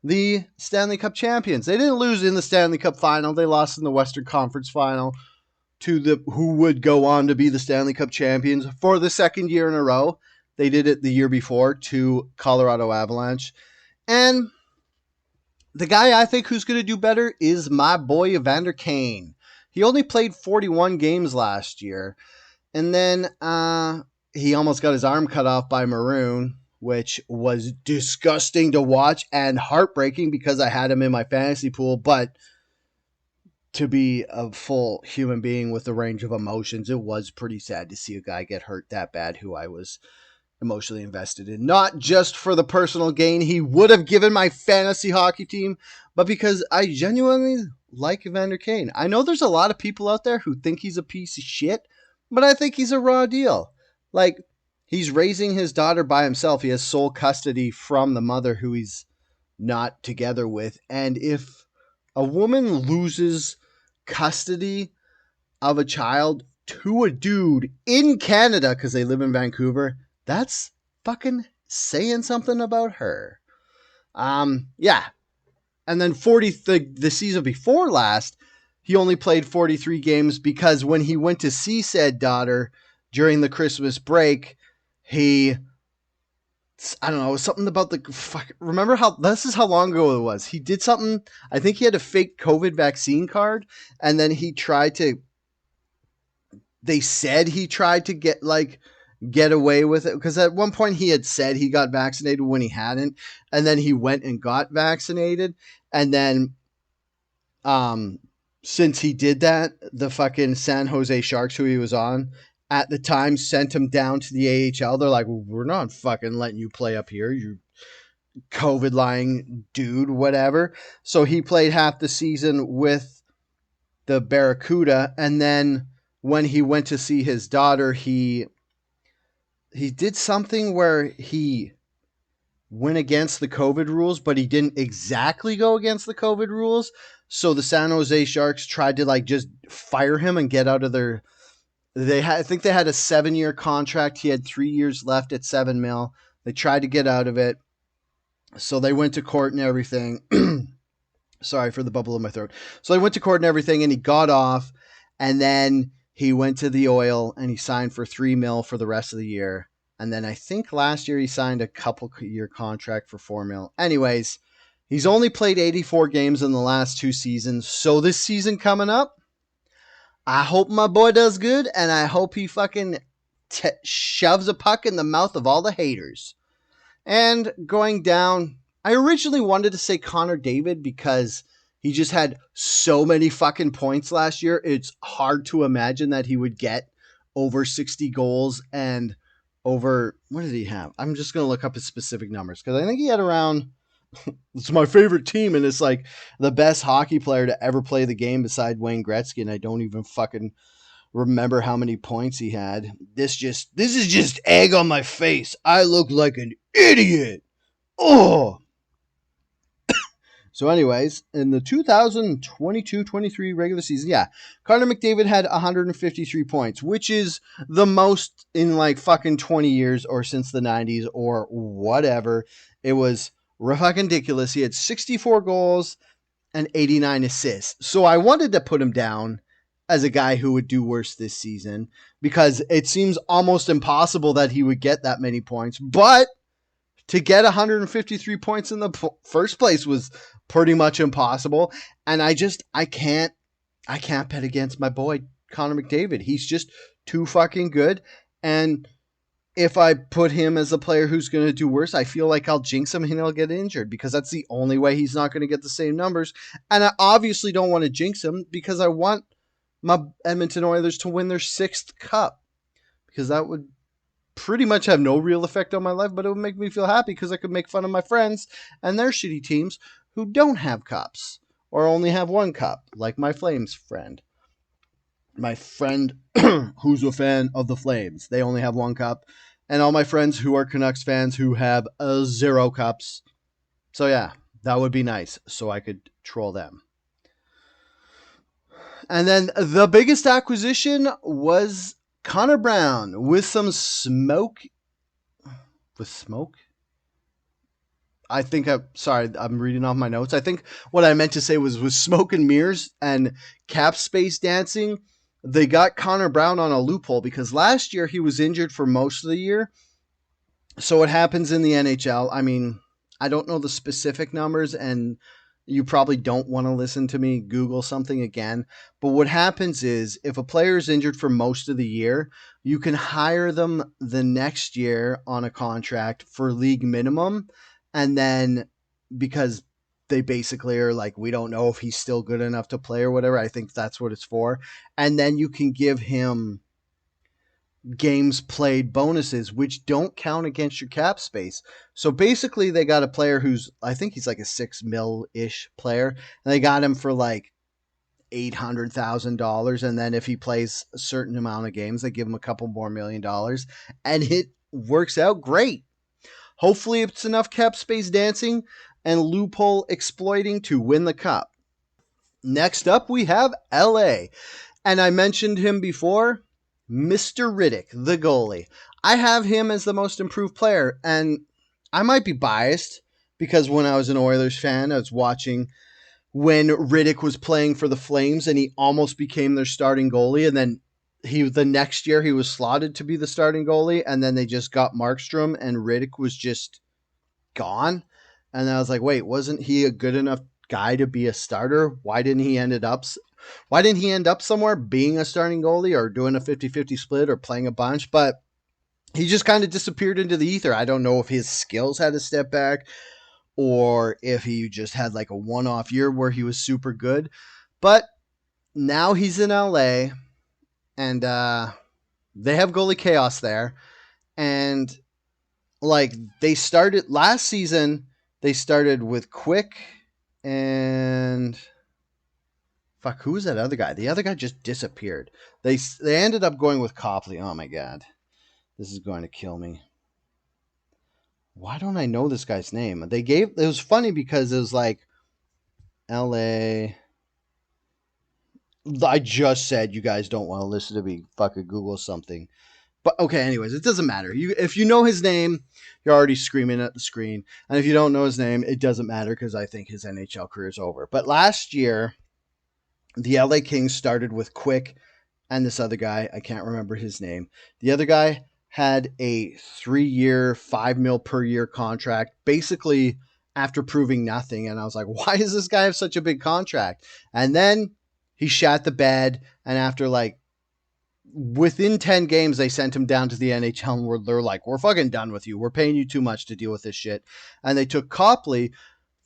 the Stanley Cup champions. They didn't lose in the Stanley Cup final. They lost in the Western Conference final to the who would go on to be the Stanley Cup champions for the second year in a row. They did it the year before to Colorado Avalanche. And the guy I think who's going to do better is my boy Evander Kane. He only played 41 games last year. And then he almost got his arm cut off by Maroon, which was disgusting to watch and heartbreaking because I had him in my fantasy pool. But to be a full human being with a range of emotions, it was pretty sad to see a guy get hurt that bad who I was emotionally invested in. Not just for the personal gain he would have given my fantasy hockey team, but because I genuinely like Evander Kane. I know there's a lot of people out there who think he's a piece of shit, but I think he's a raw deal. Like, he's raising his daughter by himself. He has sole custody from the mother who he's not together with. And if a woman loses custody of a child to a dude in Canada because they live in Vancouver, that's fucking saying something about her. Yeah. And then the season before last, he only played 43 games because when he went to see said daughter during the Christmas break, I don't know, something about remember this is how long ago it was. He did something, I think he had a fake COVID vaccine card, and then they said he tried to get away with it, because at one point he had said he got vaccinated when he hadn't, and then he went and got vaccinated, and then since he did that, the fucking San Jose Sharks, who he was on at the time, sent him down to the AHL. They're like, we're not fucking letting you play up here, you COVID lying dude, whatever. So he played half the season with the Barracuda, and then when he went to see his daughter, he did something where he went against the COVID rules, but he didn't exactly go against the COVID rules. So the San Jose Sharks tried to just fire him and get out of their. I think they had a 7-year contract. He had 3 years left at $7 million. They tried to get out of it. So they went to court and everything. Sorry for the bubble in my throat. So they went to court and everything, and he got off. And then he went to the Oil and he signed for $3 million for the rest of the year. And then I think last year he signed a couple-year contract for $4 million. Anyways, he's only played 84 games in the last 2 seasons. So this season coming up, I hope my boy does good, and I hope he fucking shoves a puck in the mouth of all the haters. And going down, I originally wanted to say Connor David because he just had so many fucking points last year. It's hard to imagine that he would get over 60 goals and over, what did he have? I'm just going to look up his specific numbers because I think he had around, it's my favorite team, and it's like the best hockey player to ever play the game beside Wayne Gretzky, and I don't even fucking remember how many points he had. This is just egg on my face. I look like an idiot. Oh. So anyways, in the 2022-23 regular season, Connor McDavid had 153 points, which is the most in fucking 20 years or since the 90s or whatever. It was fucking ridiculous. He had 64 goals and 89 assists. So I wanted to put him down as a guy who would do worse this season because it seems almost impossible that he would get that many points. But to get 153 points in the first place was pretty much impossible. And I can't bet against my boy Connor McDavid. He's just too fucking good. And if I put him as a player who's going to do worse, I feel like I'll jinx him and he'll get injured because that's the only way he's not going to get the same numbers. And I obviously don't want to jinx him because I want my Edmonton Oilers to win their 6th cup because that would pretty much have no real effect on my life, but it would make me feel happy because I could make fun of my friends and their shitty teams who don't have cups or only have 1 cup, like my Flames friend. my friend who's a fan of the Flames. They only have 1 cup. And all my friends who are Canucks fans who have 0 cups. So yeah, that would be nice. So I could troll them. And then the biggest acquisition was Connor Brown with some smoke. With smoke? I think I'm reading off my notes. I think what I meant to say was with smoke and mirrors and cap space dancing, they got Connor Brown on a loophole because last year he was injured for most of the year. So what happens in the NHL, I mean, I don't know the specific numbers and you probably don't want to listen to me Google something again. But what happens is if a player is injured for most of the year, you can hire them the next year on a contract for league minimum. And then because they basically are like, we don't know if he's still good enough to play or whatever. I think that's what it's for. And then you can give him games played bonuses, which don't count against your cap space. So basically, they got a player who's, I think he's like a $6 million-ish player, and they got him for like $800,000. And then if he plays a certain amount of games, they give him a couple more $1 million, and it works out great. Hopefully, it's enough cap space dancing and loophole exploiting to win the cup. Next up, we have LA. And I mentioned him before, Mr. Riddick, the goalie. I have him as the most improved player, and I might be biased because when I was an Oilers fan, I was watching when Riddick was playing for the Flames and he almost became their starting goalie, and then the next year he was slotted to be the starting goalie, and then they just got Markstrom and Riddick was just gone. And I was like, wait, wasn't he a good enough guy to be a starter? Why didn't he end up somewhere being a starting goalie or doing a 50-50 split or playing a bunch? But he just kind of disappeared into the ether. I don't know if his skills had to step back or if he just had like a one-off year where he was super good. But now he's in LA and they have goalie chaos there. And like they started last season, they started with Quick and fuck, who was that other guy? The other guy just disappeared. They ended up going with Copley. Oh my god. This is going to kill me. Why don't I know this guy's name? It was funny because it was like LA. I just said you guys don't want to listen to me fucking Google something. But okay, anyways, it doesn't matter. If you know his name, you're already screaming at the screen. And if you don't know his name, it doesn't matter because I think his NHL career is over. But last year, the LA Kings started with Quick and this other guy. I can't remember his name. The other guy had a 3-year, $5 million per year contract, basically after proving nothing. And I was like, why does this guy have such a big contract? And then he shat the bed. And after like, within 10 games, they sent him down to the NHL where they're like, we're fucking done with you. We're paying you too much to deal with this shit. And they took Copley,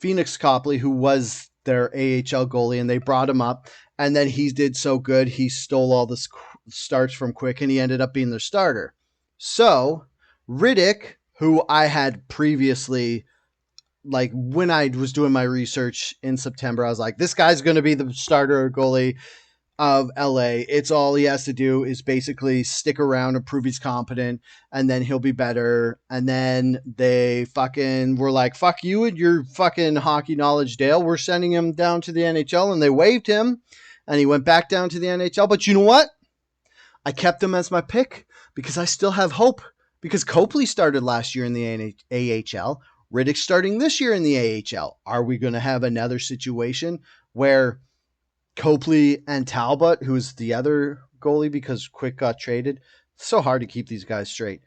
Phoenix Copley, who was their AHL goalie, and they brought him up. And then he did so good, he stole all the starts from Quick, and he ended up being their starter. So Riddick, who I had previously, like when I was doing my research in September, I was like, this guy's going to be the starter goalie of LA. It's all he has to do is basically stick around and prove he's competent, and then he'll be better. And then they fucking were like, fuck you and your fucking hockey knowledge, Dale. We're sending him down to the NHL, and they waived him, and he went back down to the NHL. But you know what? I kept him as my pick because I still have hope, because Copley started last year in the AHL. Riddick's starting this year in the AHL. Are we going to have another situation where Copley and Talbot, who's the other goalie because Quick got traded? It's so hard to keep these guys straight.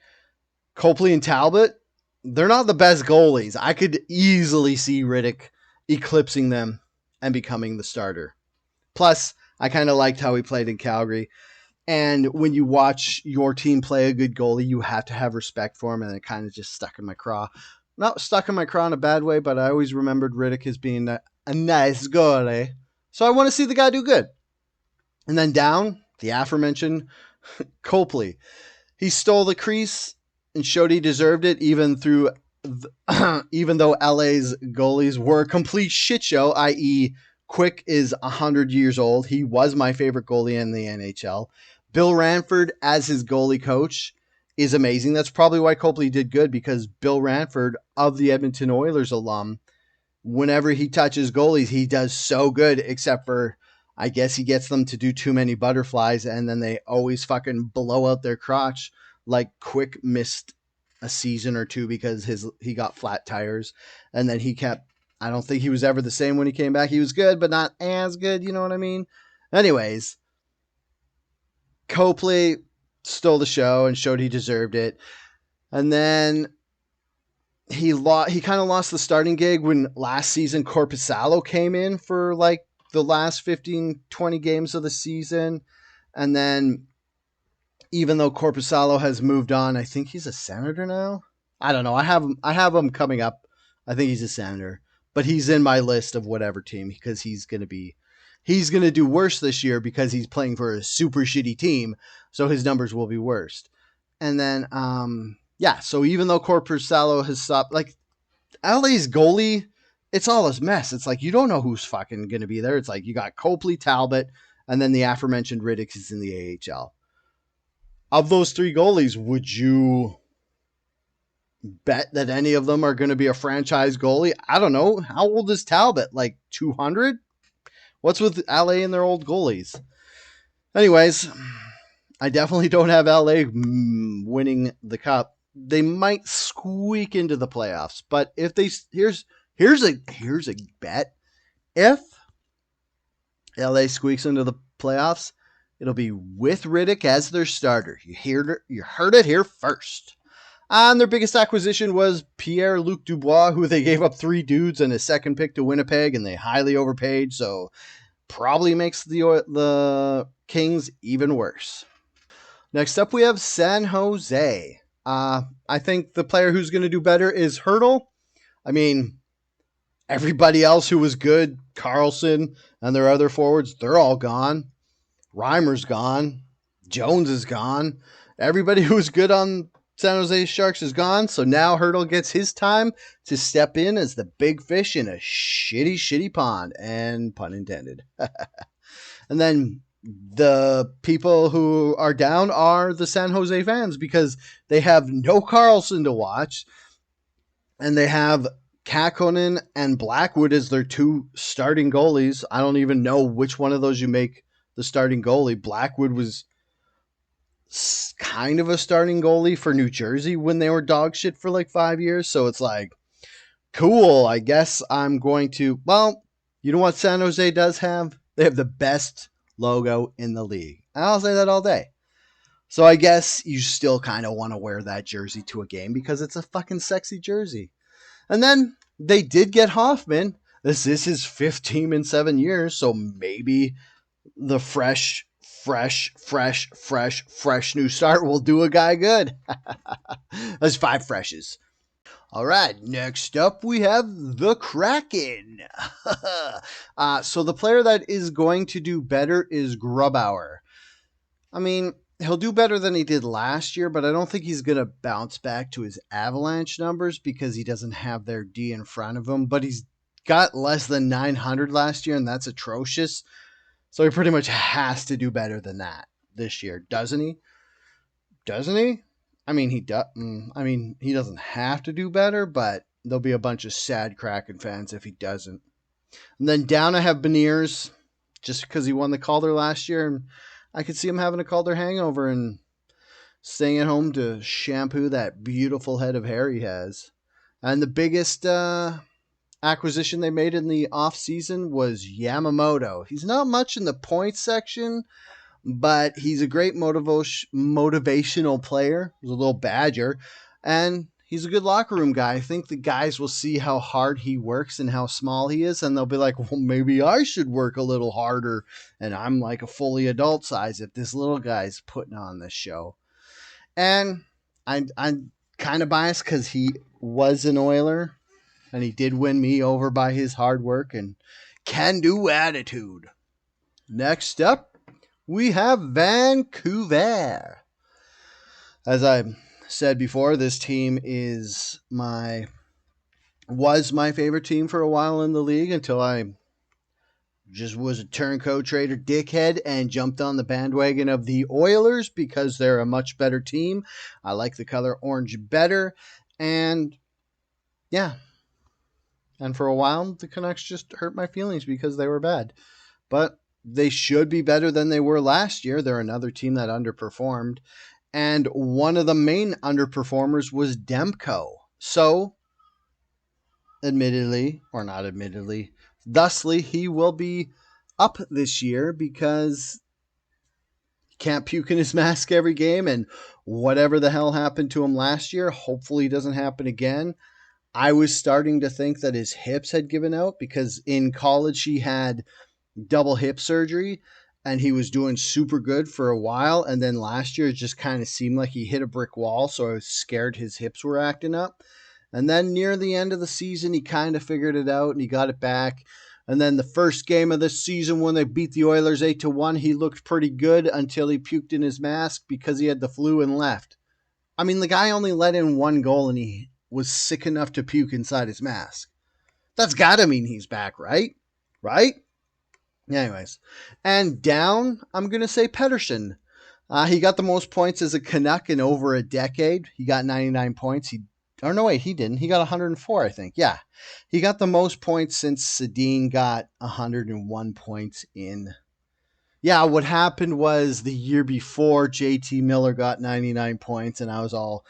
Copley and Talbot, they're not the best goalies. I could easily see Riddick eclipsing them and becoming the starter. Plus, I kind of liked how he played in Calgary. And when you watch your team play a good goalie, you have to have respect for him. And it kind of just stuck in my craw. Not stuck in my craw in a bad way, but I always remembered Riddick as being a nice goalie. So I want to see the guy do good. And then down, the aforementioned Copley. He stole the crease and showed he deserved it, even though LA's goalies were a complete shit show, i.e. Quick is 100 years old. He was my favorite goalie in the NHL. Bill Ranford as his goalie coach is amazing. That's probably why Copley did good, because Bill Ranford, of the Edmonton Oilers alum, whenever he touches goalies, he does so good, except for, I guess, he gets them to do too many butterflies, and then they always fucking blow out their crotch. Like Quick missed a season or two because he got flat tires, and then he kept. I don't think he was ever the same when he came back. He was good, but not as good. You know what I mean? Anyways, Copley stole the show and showed he deserved it, and then he kind of lost the starting gig when last season Korpisalo came in for like the last 15, 20 games of the season. And then even though Korpisalo has moved on, I think he's a Senator now. I don't know. I have him coming up. I think he's a Senator, but he's in my list of whatever team, because he's going to do worse this year because he's playing for a super shitty team. So his numbers will be worse. And then, yeah, so even though Korpisalo has stopped, like, LA's goalie, it's all a mess. It's like you don't know who's fucking going to be there. It's like you got Copley, Talbot, and then the aforementioned Riddick is in the AHL. Of those three goalies, would you bet that any of them are going to be a franchise goalie? I don't know. How old is Talbot? Like 200? What's with LA and their old goalies? Anyways, I definitely don't have LA winning the cup. They might squeak into the playoffs, but if they here's a bet. If LA squeaks into the playoffs, it'll be with Riddick as their starter. You heard it here first. And their biggest acquisition was Pierre-Luc Dubois, who they gave up 3 dudes and a second pick to Winnipeg, and they highly overpaid, so probably makes the Kings even worse. Next up, we have San Jose. I think the player who's going to do better is Hertl. I mean, everybody else who was good, Carlson and their other forwards, they're all gone. Reimer's gone. Jones is gone. Everybody who was good on San Jose Sharks is gone. So now Hertl gets his time to step in as the big fish in a shitty, shitty pond. And pun intended. And then the people who are down are the San Jose fans, because they have no Carlson to watch, and they have Kakkonen and Blackwood as their 2 starting goalies. I don't even know which one of those you make the starting goalie. Blackwood was kind of a starting goalie for New Jersey when they were dog shit for like 5 years, so it's like, cool, I guess I'm going to... Well, you know what San Jose does have? They have the best logo in the league. And I'll say that all day. So I guess you still kind of want to wear that jersey to a game because it's a fucking sexy jersey. And then they did get Hoffman. This is his 5th team in 7 years, so maybe the fresh new start will do a guy good. That's 5 freshes. All right, next up we have the Kraken. So the player that is going to do better is Grubauer. I mean, he'll do better than he did last year, but I don't think he's going to bounce back to his Avalanche numbers because he doesn't have their D in front of him. But he's got less than 900 last year, and that's atrocious. So he pretty much has to do better than that this year, doesn't he? Doesn't he? I mean, he doesn't have to do better, but there'll be a bunch of sad Kraken fans if he doesn't. And then down I have Beniers, just because he won the Calder last year, and I could see him having a Calder hangover and staying at home to shampoo that beautiful head of hair he has. And the biggest acquisition they made in the offseason was Yamamoto. He's not much in the points section, but he's a great motivational player. He's a little badger, and he's a good locker room guy. I think the guys will see how hard he works and how small he is, and they'll be like, well, maybe I should work a little harder, and I'm like a fully adult size if this little guy's putting on this show. And I'm kind of biased because he was an Oiler, and he did win me over by his hard work and can-do attitude. Next up, we have Vancouver. As I said before, this team was my favorite team for a while in the league until I just was a turncoat trader dickhead and jumped on the bandwagon of the Oilers because they're a much better team. I like the color orange better. And yeah. And for a while, the Canucks just hurt my feelings because they were bad. But they should be better than they were last year. They're another team that underperformed. And one of the main underperformers was Demko. So, admittedly, or not admittedly, thusly, he will be up this year because he can't puke in his mask every game. And whatever the hell happened to him last year, hopefully doesn't happen again. I was starting to think that his hips had given out because in college he had double hip surgery and he was doing super good for a while. And then last year it just kind of seemed like he hit a brick wall. So I was scared his hips were acting up. And then near the end of the season, he kind of figured it out and he got it back. And then the first game of the season when they beat the Oilers 8-1, he looked pretty good until he puked in his mask because he had the flu and left. I mean, the guy only let in one goal and he was sick enough to puke inside his mask. That's got to mean he's back, right? Right? Anyways. And down, I'm going to say Pettersson. He got the most points as a Canuck in over a decade. He got 99 points. He didn't. He got 104, I think. Yeah. He got the most points since Sedin got 101 points in. Yeah, what happened was the year before JT Miller got 99 points, and I was all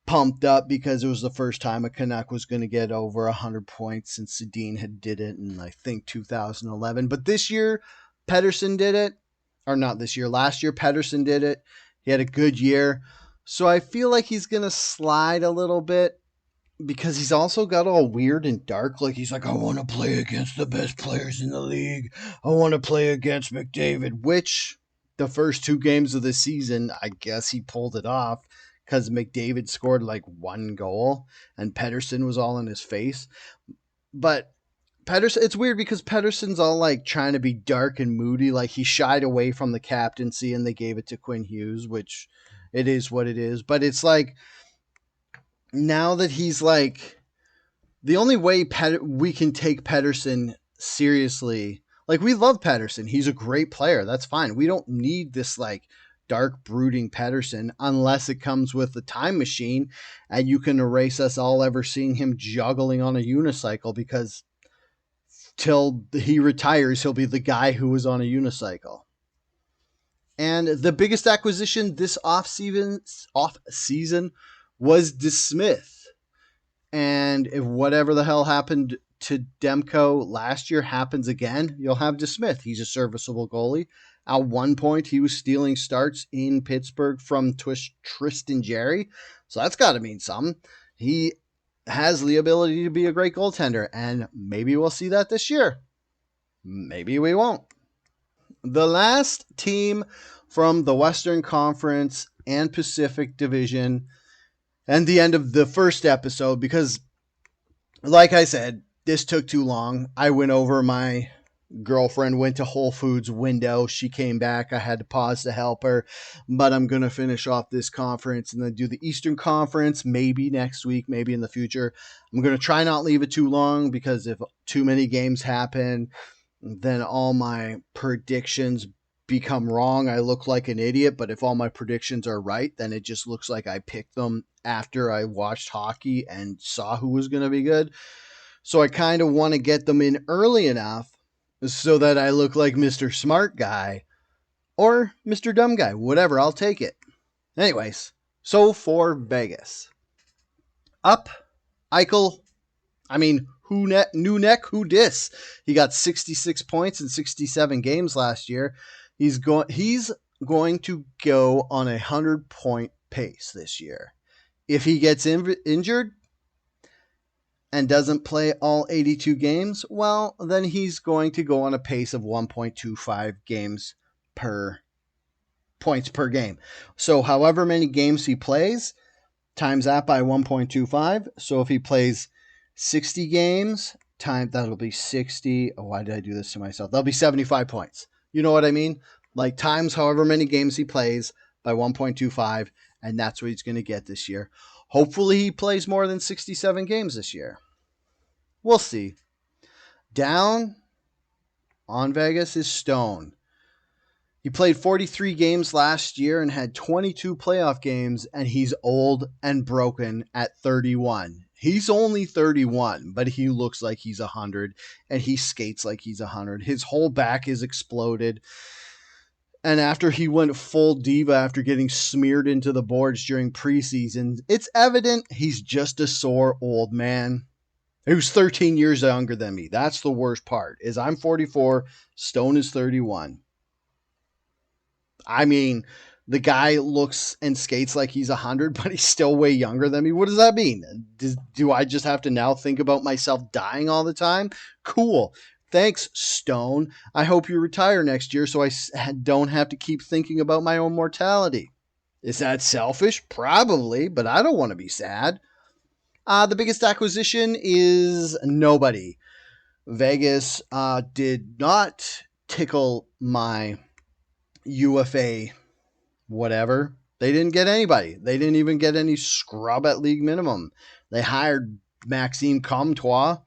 pumped up because it was the first time a Canuck was going to get over 100 points since Sedin had did it in, I think, 2011. But this year, Pettersson did it. Or not this year. Last year, Pettersson did it. He had a good year. So I feel like he's going to slide a little bit because he's also got all weird and dark. Like, he's like, I want to play against the best players in the league. I want to play against McDavid, which the first two games of the season, I guess he pulled it off because McDavid scored like one goal and Pettersson was all in his face. But Pettersson, it's weird because Pettersson's all like trying to be dark and moody. Like he shied away from the captaincy and they gave it to Quinn Hughes, which it is what it is. But it's like now that he's like the only way we can take Pettersson seriously. Like we love Pettersson. He's a great player. That's fine. We don't need this like dark brooding Pettersson unless it comes with the time machine and you can erase us all ever seeing him juggling on a unicycle because till he retires, he'll be the guy who was on a unicycle. And the biggest acquisition this off-season was DeSmith. And if whatever the hell happened to Demko last year happens again, you'll have DeSmith. He's a serviceable goalie. At one point, he was stealing starts in Pittsburgh from Tristan Jarry. So that's got to mean something. He has the ability to be a great goaltender, and maybe we'll see that this year. Maybe we won't. The last team from the Western Conference and Pacific Division, and the end of the first episode, because, like I said, this took too long. I went over, my girlfriend went to Whole Foods window. She came back. I had to pause to help her. But I'm going to finish off this conference and then do the Eastern Conference, maybe next week, maybe in the future. I'm going to try not leave it too long because if too many games happen, then all my predictions become wrong. I look like an idiot, but if all my predictions are right, then it just looks like I picked them after I watched hockey and saw who was going to be good. So I kind of want to get them in early enough so that I look like Mr. Smart Guy or Mr. Dumb Guy, whatever, I'll take it. Anyways, so for Vegas. Up, Eichel, new neck, who dis? He got 66 points in 67 games last year. He's going to go on a 100-point pace this year. If he gets injured and doesn't play all 82 games, well, then he's going to go on a pace of 1.25 games points per game. So however many games he plays, times that by 1.25. So if he plays 60 games, that'll be 60. Oh, why did I do this to myself? That'll be 75 points. You know what I mean? Like times however many games he plays by 1.25, and that's what he's going to get this year. Hopefully he plays more than 67 games this year. We'll see. Down, on Vegas is Stone. He played 43 games last year and had 22 playoff games, and he's old and broken at 31. He's only 31, but he looks like he's 100, and he skates like he's 100. His whole back is exploded. And after he went full diva after getting smeared into the boards during preseason, it's evident he's just a sore old man. He was 13 years younger than me. That's the worst part, is I'm 44, Stone is 31. I mean, the guy looks and skates like he's 100, but he's still way younger than me. What does that mean? Do I just have to now think about myself dying all the time? Cool. Thanks, Stone. I hope you retire next year so I don't have to keep thinking about my own mortality. Is that selfish? Probably, but I don't want to be sad. The biggest acquisition is nobody. Vegas did not tickle my UFA whatever. They didn't get anybody. They didn't even get any scrub at league minimum. They hired Maxime Comtois,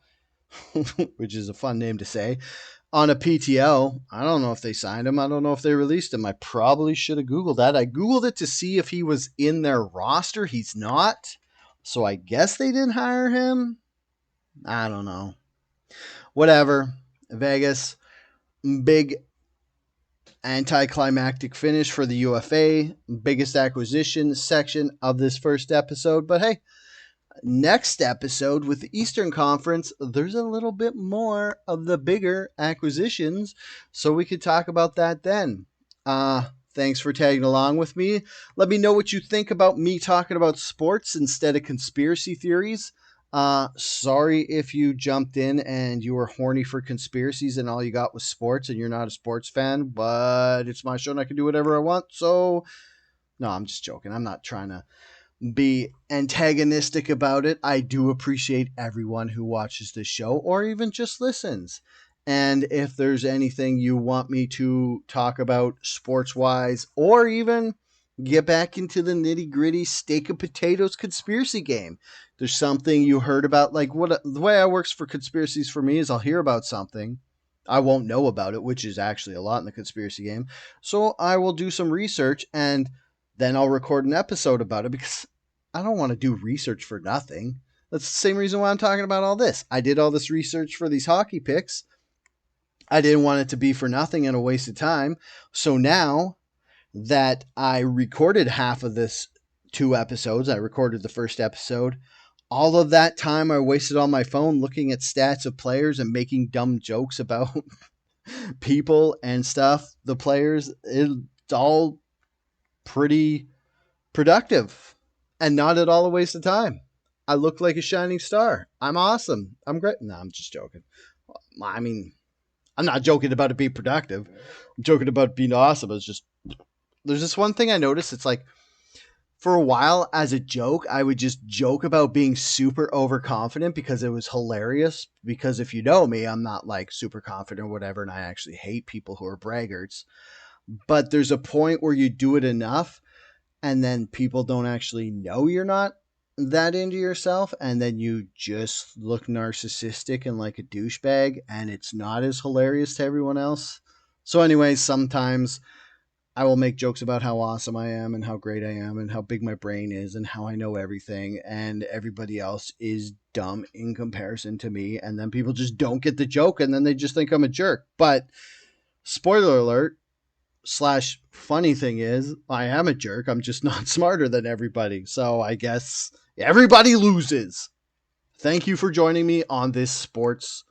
which is a fun name to say, on a PTO. I don't know if they signed him. I don't know if they released him. I probably should have Googled that. I Googled it to see if he was in their roster. He's not. So I guess they didn't hire him. I don't know. Whatever. Vegas, big anticlimactic finish for the UFA. Biggest acquisition section of this first episode. But hey, next episode with the Eastern Conference, there's a little bit more of the bigger acquisitions, so we could talk about that then. Thanks for tagging along with me. Let me know what you think about me talking about sports instead of conspiracy theories. Sorry if you jumped in and you were horny for conspiracies and all you got was sports and you're not a sports fan, but it's my show and I can do whatever I want. So, no, I'm just joking. I'm not trying to be antagonistic about it. I do appreciate everyone who watches this show or even just listens. And if there's anything you want me to talk about sports-wise or even get back into the nitty-gritty steak and potatoes conspiracy game, there's something you heard about, like the way I works for conspiracies for me is I'll hear about something. I won't know about it, which is actually a lot in the conspiracy game. So I will do some research and then I'll record an episode about it because I don't want to do research for nothing. That's the same reason why I'm talking about all this. I did all this research for these hockey picks. I didn't want it to be for nothing and a waste of time. So now that I recorded half of this 2 episodes, I recorded the first episode, all of that time I wasted on my phone looking at stats of players and making dumb jokes about people and stuff, the players, it's all pretty productive and not at all a waste of time. I look like a shining star. I'm awesome. I'm great. No, I'm just joking. I mean, I'm not joking about it being productive. I'm joking about it being awesome. It's just, there's this one thing I noticed. It's like, for a while as a joke, I would just joke about being super overconfident because it was hilarious. Because if you know me, I'm not like super confident or whatever. And I actually hate people who are braggarts. But there's a point where you do it enough and then people don't actually know you're not that into yourself. And then you just look narcissistic and like a douchebag. And it's not as hilarious to everyone else. So anyways, sometimes I will make jokes about how awesome I am and how great I am and how big my brain is and how I know everything and everybody else is dumb in comparison to me. And then people just don't get the joke and then they just think I'm a jerk. But spoiler alert / funny thing is I am a jerk. I'm just not smarter than everybody. So I guess everybody loses. Thank you for joining me on this sports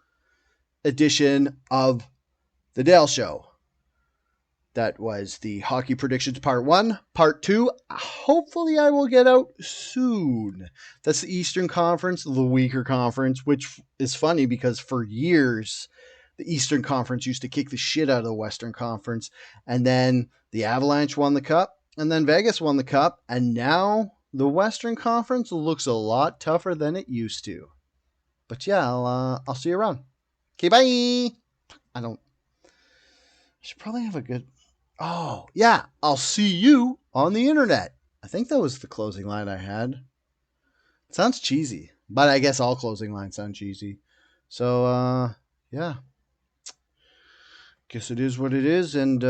edition of The Dale Show. That was the Hockey Predictions Part 1. Part 2, hopefully I will get out soon. That's the Eastern Conference, the weaker conference, which is funny because for years, the Eastern Conference used to kick the shit out of the Western Conference. And then the Avalanche won the Cup, and then Vegas won the Cup. And now the Western Conference looks a lot tougher than it used to. But yeah, I'll see you around. Okay, bye! I should probably have a good... Oh, yeah, I'll see you on the internet. I think that was the closing line I had. It sounds cheesy, but I guess all closing lines sound cheesy. So, yeah. guess it is what it is, and